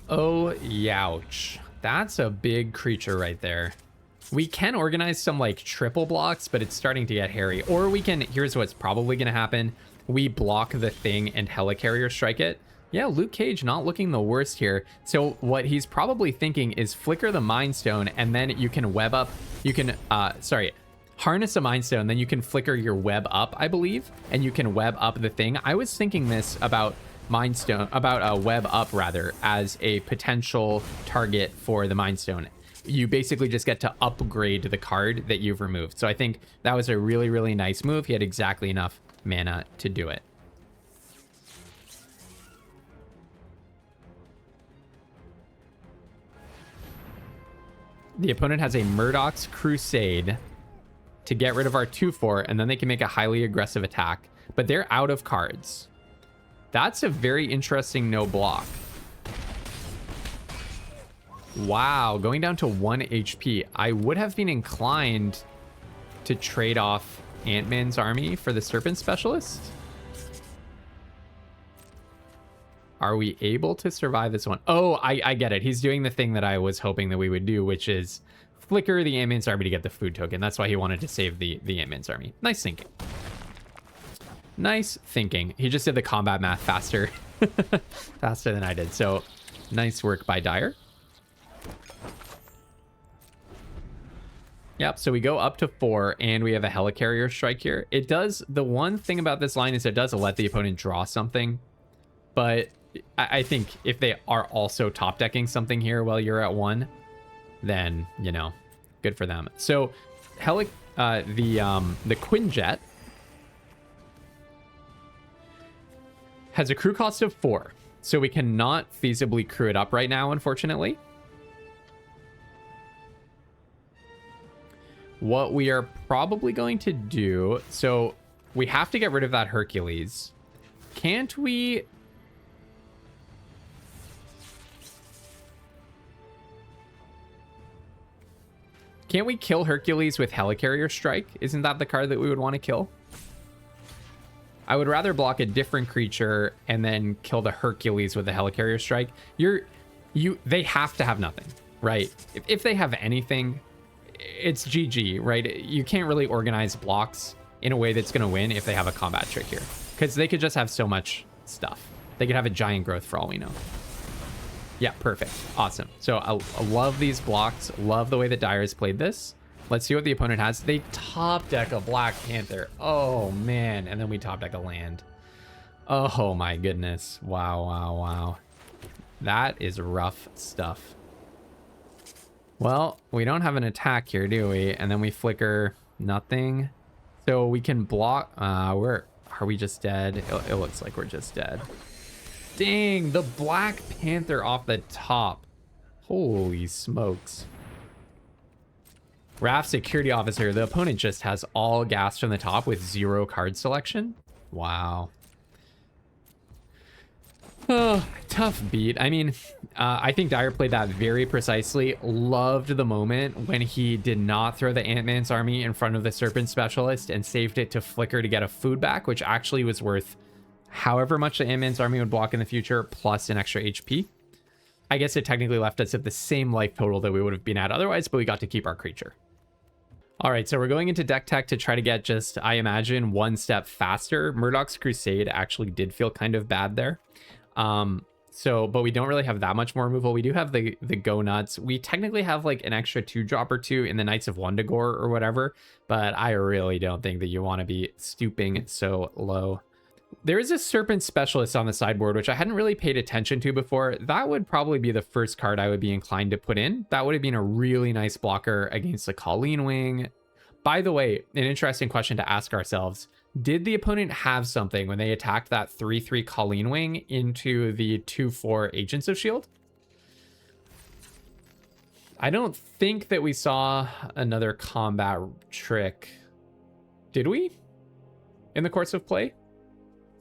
Oh, youch. That's a big creature right there. We can organize some like triple blocks, but it's starting to get hairy. Or we can, here's what's probably going to happen. We block the thing and helicarrier strike it. Yeah, Luke Cage not looking the worst here. So what he's probably thinking is flicker the Mind Stone, and then you can web up, you can, harness a Mind Stone, then you can flicker your web up, I believe, and you can web up the thing. I was thinking this about Mind Stone, about web up rather, as a potential target for the Mind Stone. You basically just get to upgrade the card that you've removed. So I think that was a really, really nice move. He had exactly enough mana to do it. The opponent has a Murdoch's Crusade to get rid of our 2/4, and then they can make a highly aggressive attack. But they're out of cards. That's a very interesting no block. Wow, going down to 1 HP. I would have been inclined to trade off Ant-Man's army for the Serpent Specialist. Are we able to survive this one? Oh, I get it. He's doing the thing that I was hoping that we would do, which is flicker the Ant-Man's army to get the food token. That's why he wanted to save the Ant-Man's army. Nice thinking. Nice thinking. He just did the combat math faster. Faster than I did. So nice work by Dyer. Yep, so we go up to 4, and we have a helicarrier strike here. It does, the one thing about this line is it does let the opponent draw something, but I think if they are also top decking something here while you're at 1, then, you know, good for them. So the Quinjet has a crew cost of 4, so we cannot feasibly crew it up right now, unfortunately. What we are probably going to do, so we have to get rid of that Hercules. Can't we? Can't we kill Hercules with Helicarrier Strike? Isn't that the card that we would want to kill? I would rather block a different creature and then kill the Hercules with the Helicarrier Strike. They have to have nothing, right? If they have anything, it's GG, right? You can't really organize blocks in a way that's going to win if they have a combat trick here, because they could just have so much stuff. They could have a giant growth for all we know. Yeah, perfect. Awesome. So I love these blocks. Love the way that Dyer's played this. Let's see what the opponent has. They top deck a Black Panther. Oh, man. And then we top deck a land. Oh, my goodness. Wow, wow, wow. That is rough stuff. Well, we don't have an attack here, do we? And then we flicker nothing. So we can block. Are we just dead? It looks like we're just dead. Dang, the Black Panther off the top. Holy smokes. Raft Security Officer. The opponent just has all gas from the top with 0 card selection. Wow. Oh, tough beat. I mean, I think Dyer played that very precisely. Loved the moment when he did not throw the Ant-Man's army in front of the Serpent Specialist and saved it to flicker to get a food back, which actually was worth however much the Ant-Man's army would block in the future, plus an extra HP. I guess it technically left us at the same life total that we would have been at otherwise, but we got to keep our creature. All right, so we're going into deck tech to try to get just, I imagine, 1 step faster. Murdoch's Crusade actually did feel kind of bad there. So, but we don't really have that much more removal. We do have the Go Nuts. We technically have like an extra 2-drop or 2 in the Knights of Wundagore or whatever, but I really don't think that you want to be stooping so low. There is a Serpent Specialist on the sideboard, which I hadn't really paid attention to before. That would probably be the first card I would be inclined to put in. That would have been a really nice blocker against the Colleen Wing. By the way, an interesting question to ask ourselves. Did the opponent have something when they attacked that 3/3 Colleen Wing into the 2/4 Agents of S.H.I.E.L.D.? I don't think that we saw another combat trick. Did we? In the course of play?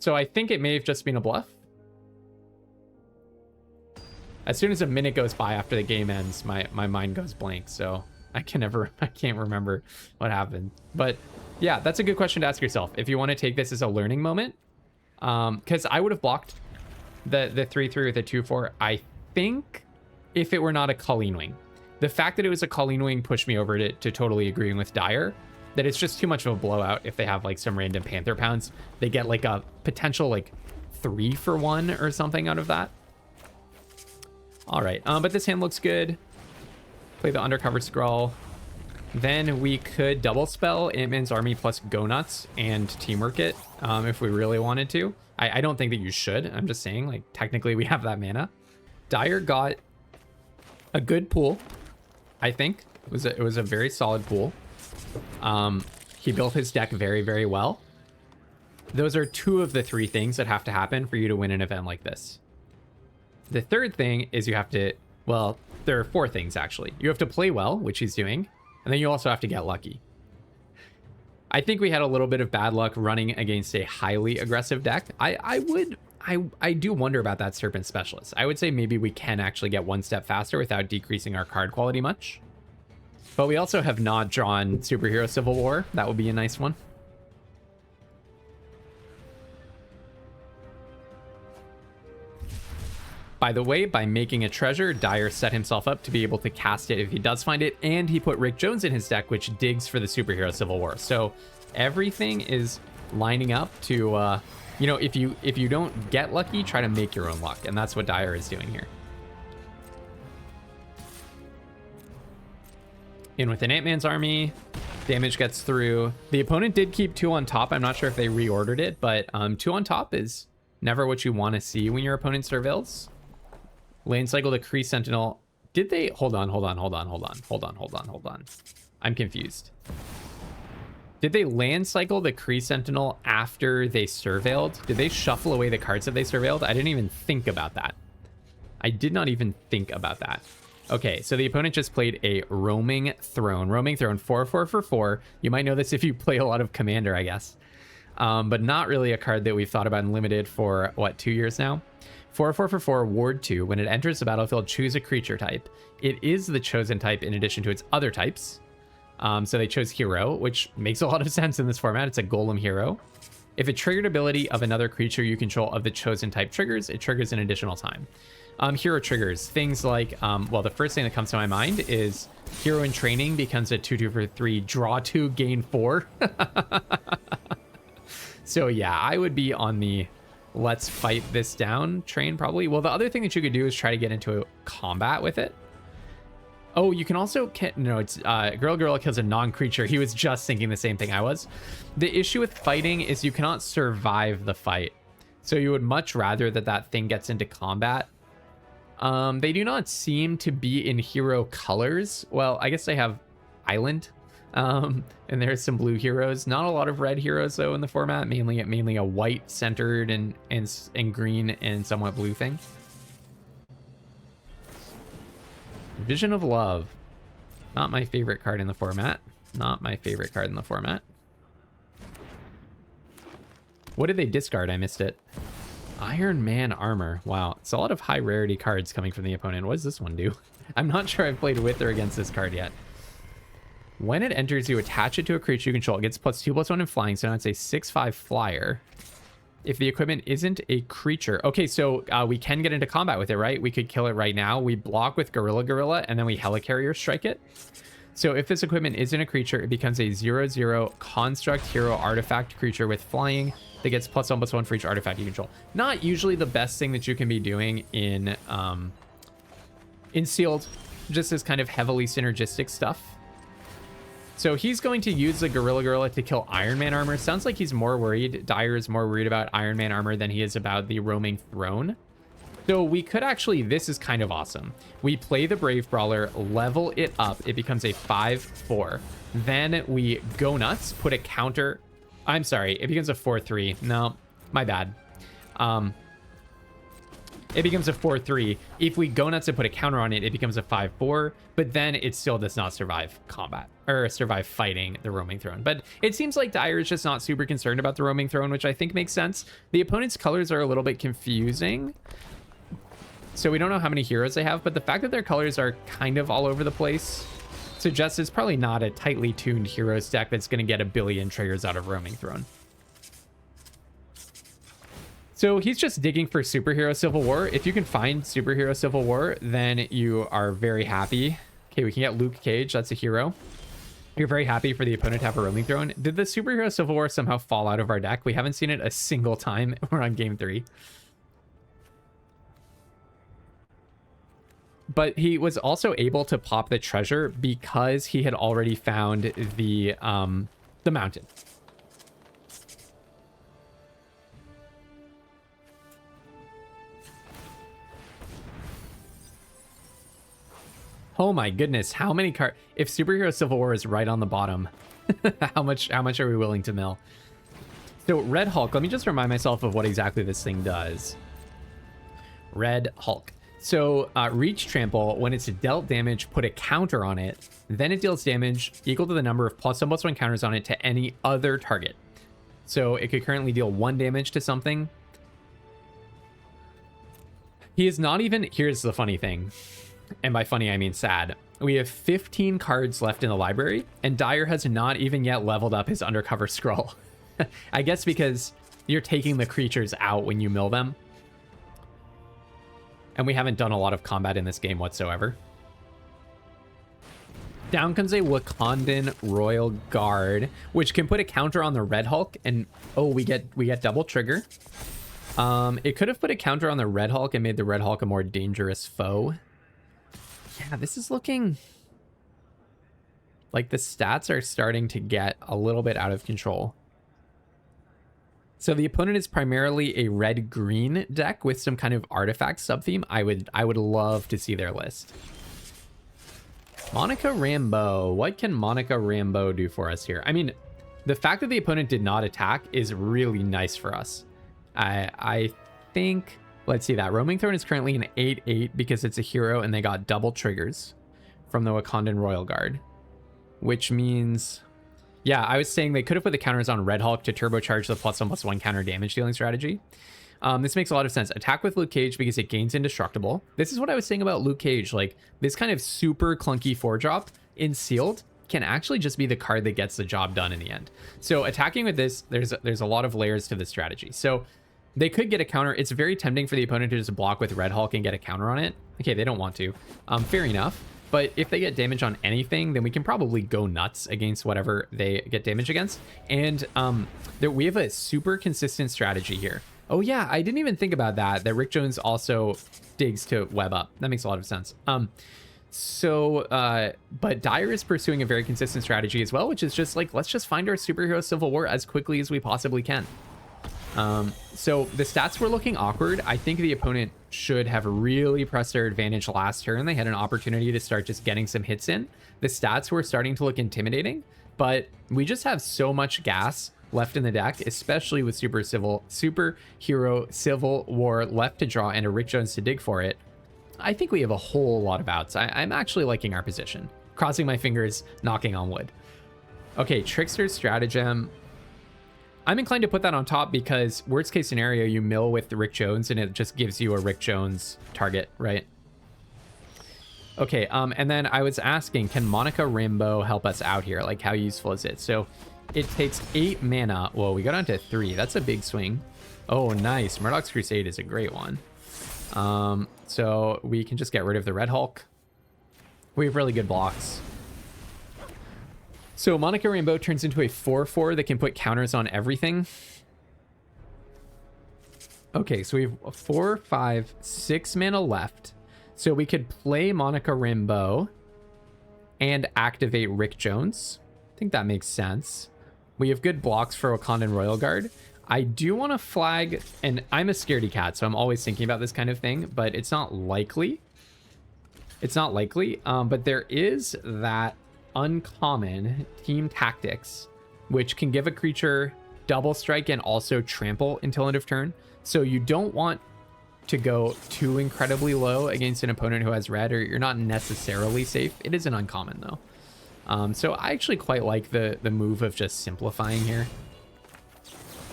So I think it may have just been a bluff. As soon as a minute goes by after the game ends, my mind goes blank, so I can't remember what happened. But yeah, that's a good question to ask yourself if you want to take this as a learning moment. Because I would have blocked the 3/3 with a 2/4, I think, if it were not a Colleen Wing. The fact that it was a Colleen Wing pushed me over to totally agreeing with Dyer that it's just too much of a blowout if they have like some random Panther Pounds. They get like a potential like 3-for-1 or something out of that. All right, but this hand looks good. Play the Undercover Scrawl. Then we could double spell Ant-Man's Army plus Go Nuts and teamwork it if we really wanted to. I don't think that you should. I'm just saying, like, technically we have that mana. Dyer got a good pool, I think. It was a very solid pool. He built his deck very, very well. Those are 2 of the 3 things that have to happen for you to win an event like this. The third thing is you have to, well, there are 4 things actually. You have to play well, which he's doing, and then you also have to get lucky. I think we had a little bit of bad luck running against a highly aggressive deck. I do wonder about that Serpent Specialist. I would say maybe we can actually get 1 step faster without decreasing our card quality much. But we also have not drawn Superhero Civil War. That would be a nice one. By the way, by making a treasure, Dyer set himself up to be able to cast it if he does find it, and he put Rick Jones in his deck, which digs for the Superhero Civil War. So everything is lining up to, you know, if you don't get lucky, try to make your own luck, and that's what Dyer is doing here. In with an Ant-Man's Army, damage gets through. The opponent did keep 2 on top. I'm not sure if they reordered it, but 2 on top is never what you want to see when your opponent surveils. Lane cycle the Kree Sentinel. Did they? Hold on. I'm confused. Did they land cycle the Kree Sentinel after they surveilled? Did they shuffle away the cards that they surveilled? I didn't even think about that. I did not even think about that. Okay, so the opponent just played a Roaming Throne. Roaming Throne, 4/4 for 4. You might know this if you play a lot of Commander, I guess. But not really a card that we've thought about in Limited for, what, 2 years now? 4/4 for 4, Ward 2. When it enters the battlefield, choose a creature type. It is the chosen type in addition to its other types. So they chose Hero, which makes a lot of sense in this format. It's a Golem Hero. If a triggered ability of another creature you control of the chosen type triggers, it triggers an additional time. Hero triggers things like, well, the first thing that comes to my mind is Hero in Training becomes a 2/2 for 3, draw 2, gain 4. So yeah, I would be on the let's fight this down train probably. Well, the other thing that you could do is try to get into a combat with it. Oh, you can also, no, it's Girl Gorilla kills a non-creature. He was just thinking the same thing I was. The issue with fighting is you cannot survive the fight. So you would much rather that thing gets into combat. They do not seem to be in hero colors. Well, I guess they have Island. And there's some blue heroes. Not a lot of red heroes though in the format. Mainly a white centered and green and somewhat blue thing. Vision of Love. Not my favorite card in the format. Not my favorite card in the format. What did they discard? I missed it. Iron Man Armor. Wow. It's a lot of high rarity cards coming from the opponent. What does this one do? I'm not sure I've played with or against this card yet. When it enters, you attach it to a creature you control. It gets +2/+1 in flying, so now it's a 6/5 flyer. If the equipment isn't a creature. Okay, so we can get into combat with it, right? We could kill it right now. We block with Gorilla, and then we Helicarrier strike it. So if this equipment isn't a creature, it becomes a 0/0 construct hero artifact creature with flying that gets +1/+1 for each artifact you control. Not usually the best thing that you can be doing in sealed, just as kind of heavily synergistic stuff. So he's going to use the Gorilla to kill Iron Man armor. Sounds like he's more worried. Dire is more worried about Iron Man armor than he is about the roaming throne. So we could actually, this is kind of awesome. We play the Brave Brawler, level it up. It becomes a 5/4. Then we go nuts, put a counter. I'm sorry, it becomes a 4/3. No, my bad. It becomes a 4/3. If we go nuts and put a counter on it, it becomes a 5/4, but then it still does not survive combat or survive fighting the roaming throne. But it seems like Dire is just not super concerned about the roaming throne, which I think makes sense. The opponent's colors are a little bit confusing. So we don't know how many heroes they have, but the fact that their colors are kind of all over the place suggests it's probably not a tightly tuned heroes deck that's going to get a billion triggers out of roaming throne. So he's just digging for Superhero Civil War. If you can find Superhero Civil War, then you are very happy. Okay, we can get Luke Cage. That's a hero. You're very happy for the opponent to have a roaming throne. Did the Superhero Civil War somehow fall out of our deck? We haven't seen it a single time. We're on game 3. But he was also able to pop the treasure because he had already found the mountain. Oh my goodness, how many cards? If Superhero Civil War is right on the bottom, how much are we willing to mill? So Red Hulk, let me just remind myself of what exactly this thing does. Red Hulk. So Reach Trample, when it's dealt damage, put a counter on it. Then it deals damage equal to the number of +1/+1 counters on it to any other target. So it could currently deal 1 damage to something. He is not even, here's the funny thing. And by funny, I mean sad. We have 15 cards left in the library, and Dire has not even yet leveled up his Undercover Scroll. I guess because you're taking the creatures out when you mill them. And we haven't done a lot of combat in this game whatsoever. Down comes a Wakandan Royal Guard, which can put a counter on the Red Hulk, and oh, we get double trigger. It could have put a counter on the Red Hulk and made the Red Hulk a more dangerous foe. Yeah, this is looking like the stats are starting to get a little bit out of control. So the opponent is primarily a red-green deck with some kind of artifact sub-theme. I would love to see their list. Monica Rambeau. What can Monica Rambeau do for us here? I mean, the fact that the opponent did not attack is really nice for us. I think... Let's see, that Roaming Throne is currently an 8/8 because it's a hero and they got double triggers from the Wakandan Royal Guard. Which means... Yeah, I was saying they could have put the counters on Red Hulk to turbocharge the +1/+1 counter damage dealing strategy. This makes a lot of sense. Attack with Luke Cage because it gains indestructible. This is what I was saying about Luke Cage. Like, this kind of super clunky 4-drop in sealed can actually just be the card that gets the job done in the end. So attacking with this, there's a lot of layers to this strategy. So they could get a counter. It's very tempting for the opponent to just block with Red Hulk and get a counter on it. Okay, they don't want to. Fair enough. But if they get damage on anything, then we can probably go nuts against whatever they get damage against. And we have a super consistent strategy here. Oh yeah, I didn't even think about that Rick Jones also digs to web up. That makes a lot of sense. But Dire is pursuing a very consistent strategy as well, which is just like, let's just find our Superhero Civil War as quickly as we possibly can. So the stats were looking awkward. I think the opponent should have really pressed their advantage last turn. They had an opportunity to start just getting some hits in. The stats were starting to look intimidating, but we just have so much gas left in the deck, especially with Superhero Civil War left to draw and a Rick Jones to dig for it. I think we have a whole lot of outs. I'm actually liking our position. Crossing my fingers, knocking on wood. Okay, Trickster's Stratagem. I'm inclined to put that on top because worst case scenario, you mill with the Rick Jones and it just gives you a Rick Jones target, right? Okay, and then I was asking, can Monica Rambeau help us out here? Like, how useful is it? So it takes 8 mana. Whoa, we got down to 3. That's a big swing. Oh, nice. Murdoch's Crusade is a great one. So we can just get rid of the Red Hulk. We have really good blocks. So Monica Rambeau turns into a 4/4 that can put counters on everything. Okay, so we have 4, 5, 6 mana left. So we could play Monica Rambeau and activate Rick Jones. I think that makes sense. We have good blocks for Wakandan Royal Guard. I do want to flag, and I'm a scaredy cat, so I'm always thinking about this kind of thing, but it's not likely. It's not likely, but there is that uncommon Team Tactics, which can give a creature double strike and also trample until end of turn. So you don't want to go too incredibly low against an opponent who has red, or you're not necessarily safe. It is an uncommon though. So I actually quite like the move of just simplifying here.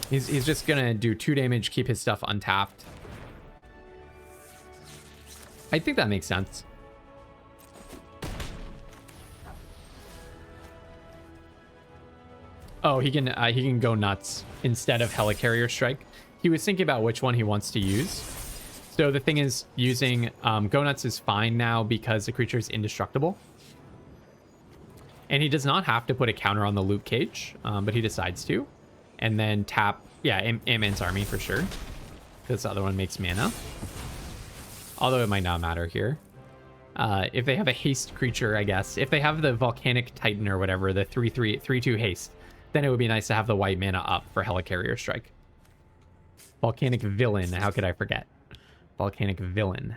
He's just gonna do 2 damage, keep his stuff untapped. I think that makes sense. Oh, he can go nuts instead of Helicarrier Strike. He was thinking about which one he wants to use. So the thing is, using Go Nuts is fine now because the creature is indestructible. And he does not have to put a counter on the Luke Cage, but he decides to. And then tap, yeah, Ant-Man's Army for sure. This other one makes mana. Although it might not matter here. If they have a haste creature, I guess. If they have the Volcanic Titan or whatever, the 3/2 haste, then it would be nice to have the white mana up for Helicarrier Strike. Volcanic Villain, how could I forget? Volcanic Villain.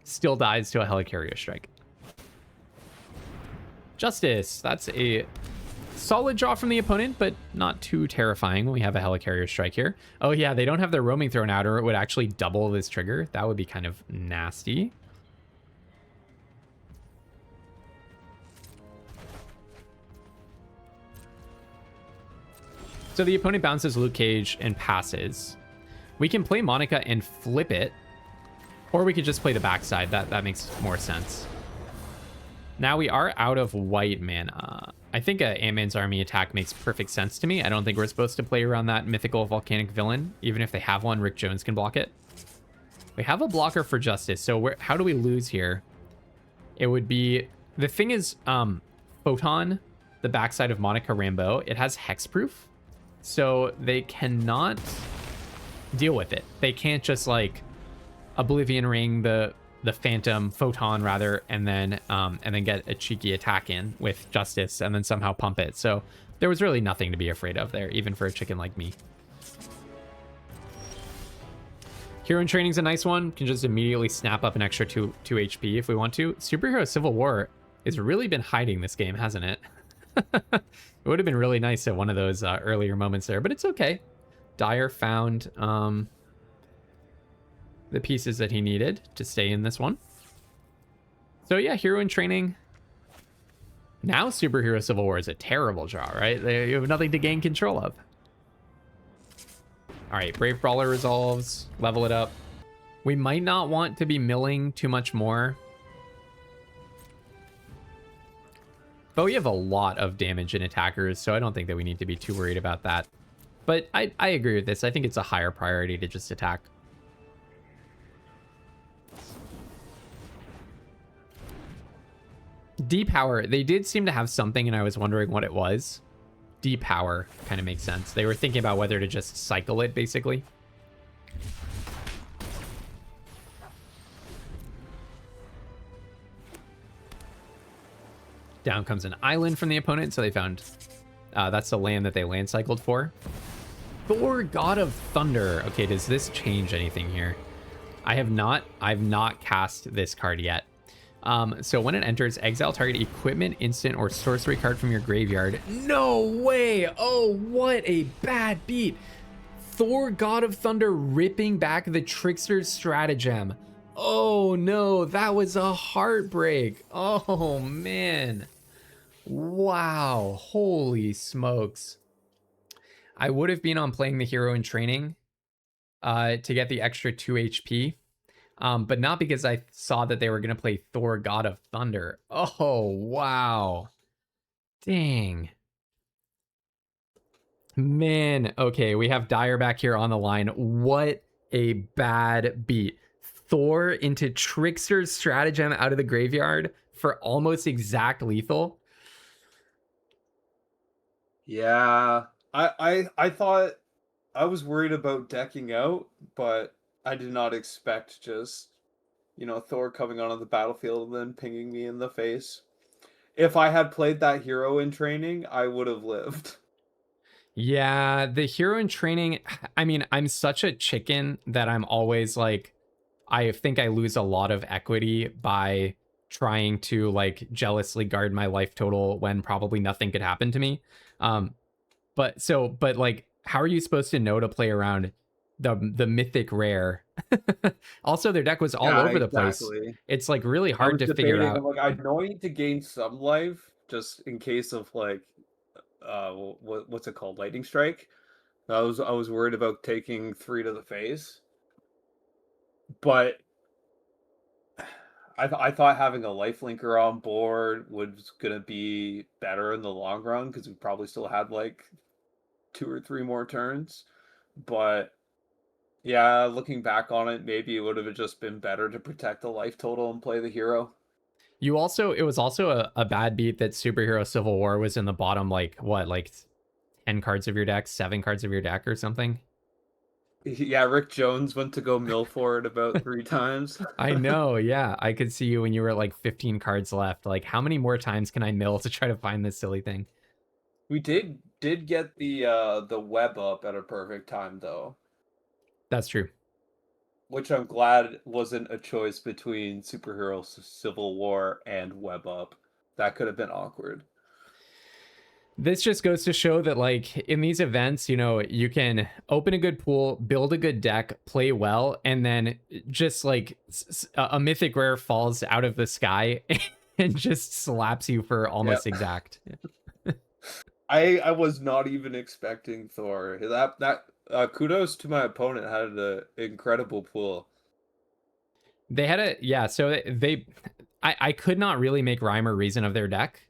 Still dies to a Helicarrier Strike. Justice, that's a solid draw from the opponent, but not too terrifying when we have a Helicarrier Strike here. Oh yeah, they don't have their roaming thrown out, or it would actually double this trigger. That would be kind of nasty. So the opponent bounces Luke Cage and passes. We can play Monica and flip it, or we could just play the backside. That makes more sense. Now we are out of white mana. I think a Ant-Man's Army attack makes perfect sense to me. I don't think we're supposed to play around that mythical Volcanic Villain. Even if they have one, Rick Jones can block it. We have a blocker for Justice, so how do we lose here? It would be... The thing is, Photon, the backside of Monica Rambeau, it has hexproof. So they cannot deal with it. They can't just like Oblivion Ring the Phantom Photon rather, and then get a cheeky attack in with Justice and then somehow pump it. So there was really nothing to be afraid of there, even for a chicken like me. Hero in Training's a nice one. Can just immediately snap up an extra 2 HP if we want to. Superhero Civil War has really been hiding this game, hasn't it? It would have been really nice at one of those earlier moments there, but it's okay. Dyer found the pieces that he needed to stay in this one. So yeah, Hero in Training. Now Superhero Civil War is a terrible draw, right? You have nothing to gain control of. All right, Brave Brawler resolves. Level it up. We might not want to be milling too much more. But we have a lot of damage in attackers, so I don't think that we need to be too worried about that. But I agree with this. I think it's a higher priority to just attack. Depower. They did seem to have something, and I was wondering what it was. Depower kind of makes sense. They were thinking about whether to just cycle it, basically. Down comes an island from the opponent, so they found that's the land that they land cycled for. Thor, God of Thunder. Okay, does this change anything here? I've not cast this card yet. So when it enters, exile target equipment, instant, or sorcery card from your graveyard. No way! Oh, what a bad beat! Thor, God of Thunder, ripping back the Trickster's Stratagem. Oh no, that was a heartbreak. Oh man. Wow, holy smokes. I would have been on playing the Hero in Training to get the extra 2 HP. But not because I saw that they were going to play Thor, God of Thunder. Oh, wow. Dang. Man, okay, we have Dyer back here on the line. What a bad beat. Thor into Trickster's Stratagem out of the graveyard for almost exact lethal. Yeah, I thought I was worried about decking out, but I did not expect just, Thor coming onto the battlefield and then pinging me in the face. If I had played that hero in training, I would have lived. Yeah, the hero in training, I mean, I'm such a chicken that I'm always like, I think I lose a lot of equity by trying to like jealously guard my life total when probably nothing could happen to me. Um, but like, how are you supposed to know to play around the mythic rare? Also, their deck was all Yeah, over the place. exactly. It's like really I hard was to figure debating, I'm out. like, I know I need to gain some life just in case of like what's it called? Lightning strike. I was worried about taking 3 to the face, but I thought having a lifelinker on board was gonna be better in the long run because we probably still had like 2 or 3 more turns. But yeah, looking back on it, maybe it would have just been better to protect the life total and play the hero. You also, it was also a bad beat that Superhero Civil War was in the bottom, like what, like 10 cards of your deck, 7 cards of your deck or something. Yeah, Rick Jones went to go mill for it about 3 times. I know, yeah. I could see you when you were like 15 cards left. Like, how many more times can I mill to try to find this silly thing? We did get the web up at a perfect time though, That's true. which I'm glad wasn't a choice between Superhero Civil War and web up. That could have been awkward. This just goes to show that, like, in these events, you know, you can open a good pool, build a good deck, play well, and then just like a mythic rare falls out of the sky and just slaps you for Yep. almost exact. I was not even expecting Thor. That kudos to my opponent, had an incredible pool. They had a, yeah, so I could not really make rhyme or reason of their deck.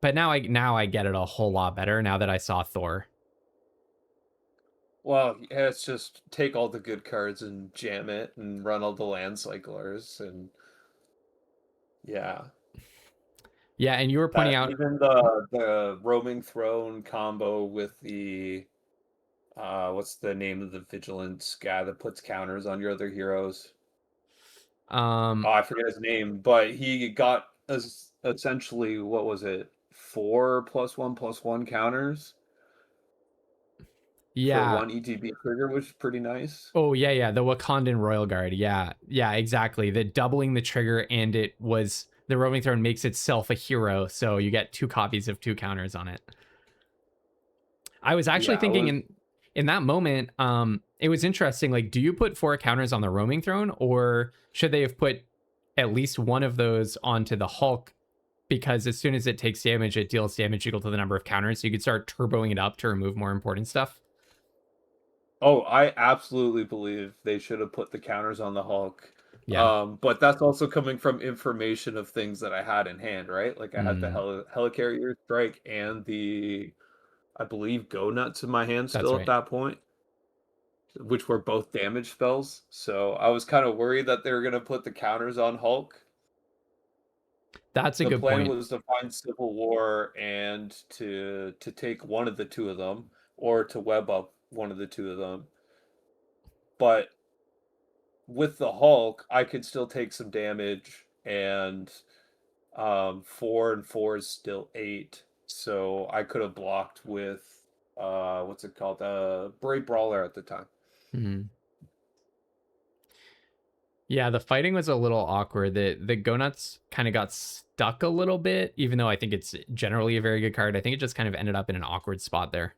But now I get it a whole lot better now that I saw Thor. Well, yeah, it's just take all the good cards and jam it and run all the land cyclers and yeah. Yeah, and you were pointing That out, even the roaming throne combo with the what's the name of the vigilance guy that puts counters on your other heroes? um Oh, I forget his name, but he got essentially what was it? 4+1/+1 counters for yeah. one ETB trigger, which is pretty nice. Oh yeah, the Wakandan Royal Guard. Yeah, exactly. The doubling the trigger, and it was the roaming throne makes itself a hero, so you get 2 copies of 2 counters on it. I was actually Yeah, it thinking was. in that moment, it was interesting. Like, do you put 4 counters on the roaming throne, or should they have put at least one of those onto the Hulk? Because as soon as it takes damage, it deals damage equal to the number of counters. So you could start turboing it up to remove more important stuff. Oh, I absolutely believe they should have put the counters on the Hulk. Yeah. But that's also coming from information of things that I had in hand, right? Like I had the Mm, Helicarrier strike and the, I believe, Go Nuts in my hand that's still at right. that point, which were both damage spells. So I was kind of worried that they were gonna put the counters on Hulk. That's a The good plan point. was to find Civil War and to take one of the two of them, or to web up one of the two of them. But with the Hulk, I could still take some damage, and 4 and 4 is still 8. So I could have blocked with what's it called? Brave Brawler at the time. Mm. Yeah, the fighting was a little awkward. The Go Nuts kind of got stuck a little bit, even though I think it's generally a very good card. I think it just kind of ended up in an awkward spot there.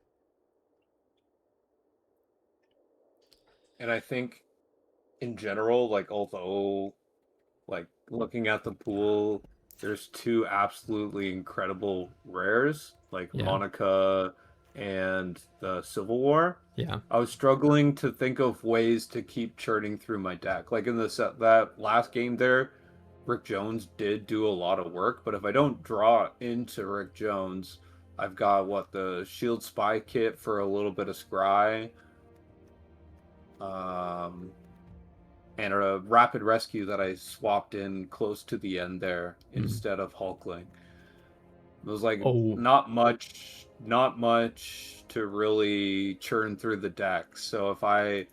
And I think in general, like although like looking at the pool, there's 2 absolutely incredible rares, like Yeah. Monica and the Civil War. Yeah. I was struggling to think of ways to keep churning through my deck. Like in the set that last game there, Rick Jones did do a lot of work, but if I don't draw into Rick Jones, I've got what, the Shield Spy kit for a little bit of scry. Um and a rapid rescue that I swapped in close to the end there Mm. instead of Hulkling. It was like Oh, not much not much to really churn through the deck. So if I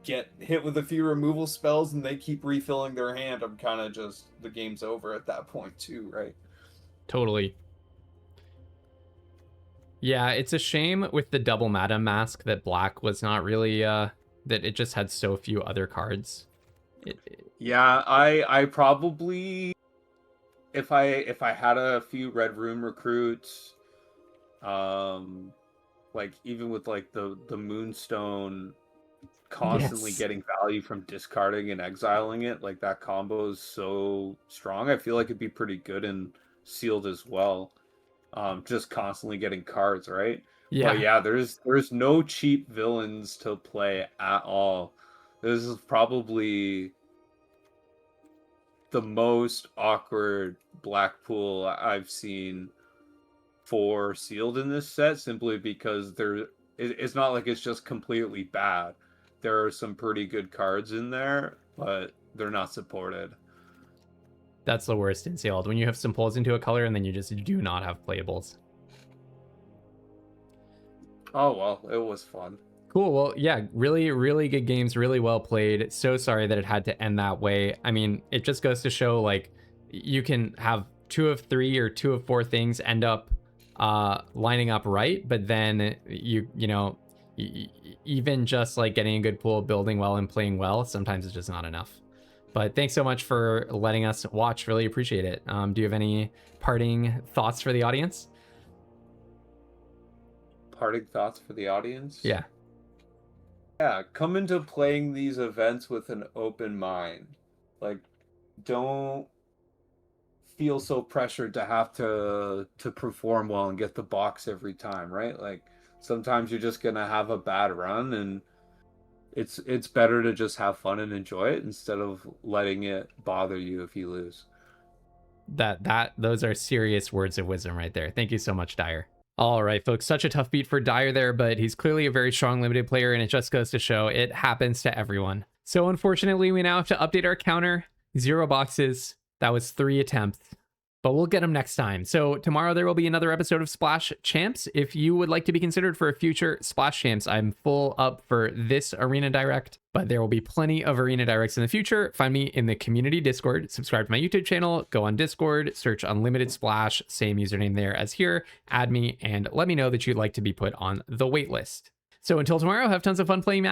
get hit with a few removal spells and they keep refilling their hand, I'm kind of just, the game's over at that point too, right? Totally. Yeah, it's a shame with the double Madam Mask that black was not really, that it just had so few other cards. Yeah, I probably, if I had a few Red Room recruits, like even with like the Moonstone constantly Yes. getting value from discarding and exiling it, like that combo is so strong. I feel like it'd be pretty good in sealed as well. Just constantly getting cards, right? Yeah. But yeah, there's no cheap villains to play at all. This is probably the most awkward black pool I've seen for sealed in this set, simply because it's not like it's just completely bad. There are some pretty good cards in there, but they're not supported. That's the worst in sealed, when you have some pulls into a color and then you just do not have playables. Oh well, it was fun. Cool. Well, yeah, really, really good games, really well played. So sorry that it had to end that way. I mean, it just goes to show, like, you can have 2 of 3 or 2 of 4 things end up lining up right, but then even just like getting a good pool, building well, and playing well, sometimes it's just not enough. But thanks so much for letting us watch. Really appreciate it. Do you have any parting thoughts for the audience? Parting thoughts for the audience? Yeah. Yeah, come into playing these events with an open mind. Like, don't feel so pressured to have to perform well and get the box every time, right? Like, sometimes you're just gonna have a bad run, and it's better to just have fun and enjoy it instead of letting it bother you if you lose. Those are serious words of wisdom right there. Thank you so much, Dyer. All right, folks, such a tough beat for Dyer there, but he's clearly a very strong limited player, and it just goes to show it happens to everyone. So unfortunately, we now have to update our counter. 0 boxes. That was 3 attempts, but we'll get them next time. So tomorrow there will be another episode of Splash Champs. If you would like to be considered for a future Splash Champs, I'm full up for this Arena Direct, but there will be plenty of Arena Directs in the future. Find me in the community Discord, subscribe to my YouTube channel, go on Discord, search Unlimited Splash, same username there as here, add me, and let me know that you'd like to be put on the waitlist. So until tomorrow, have tons of fun playing Magic.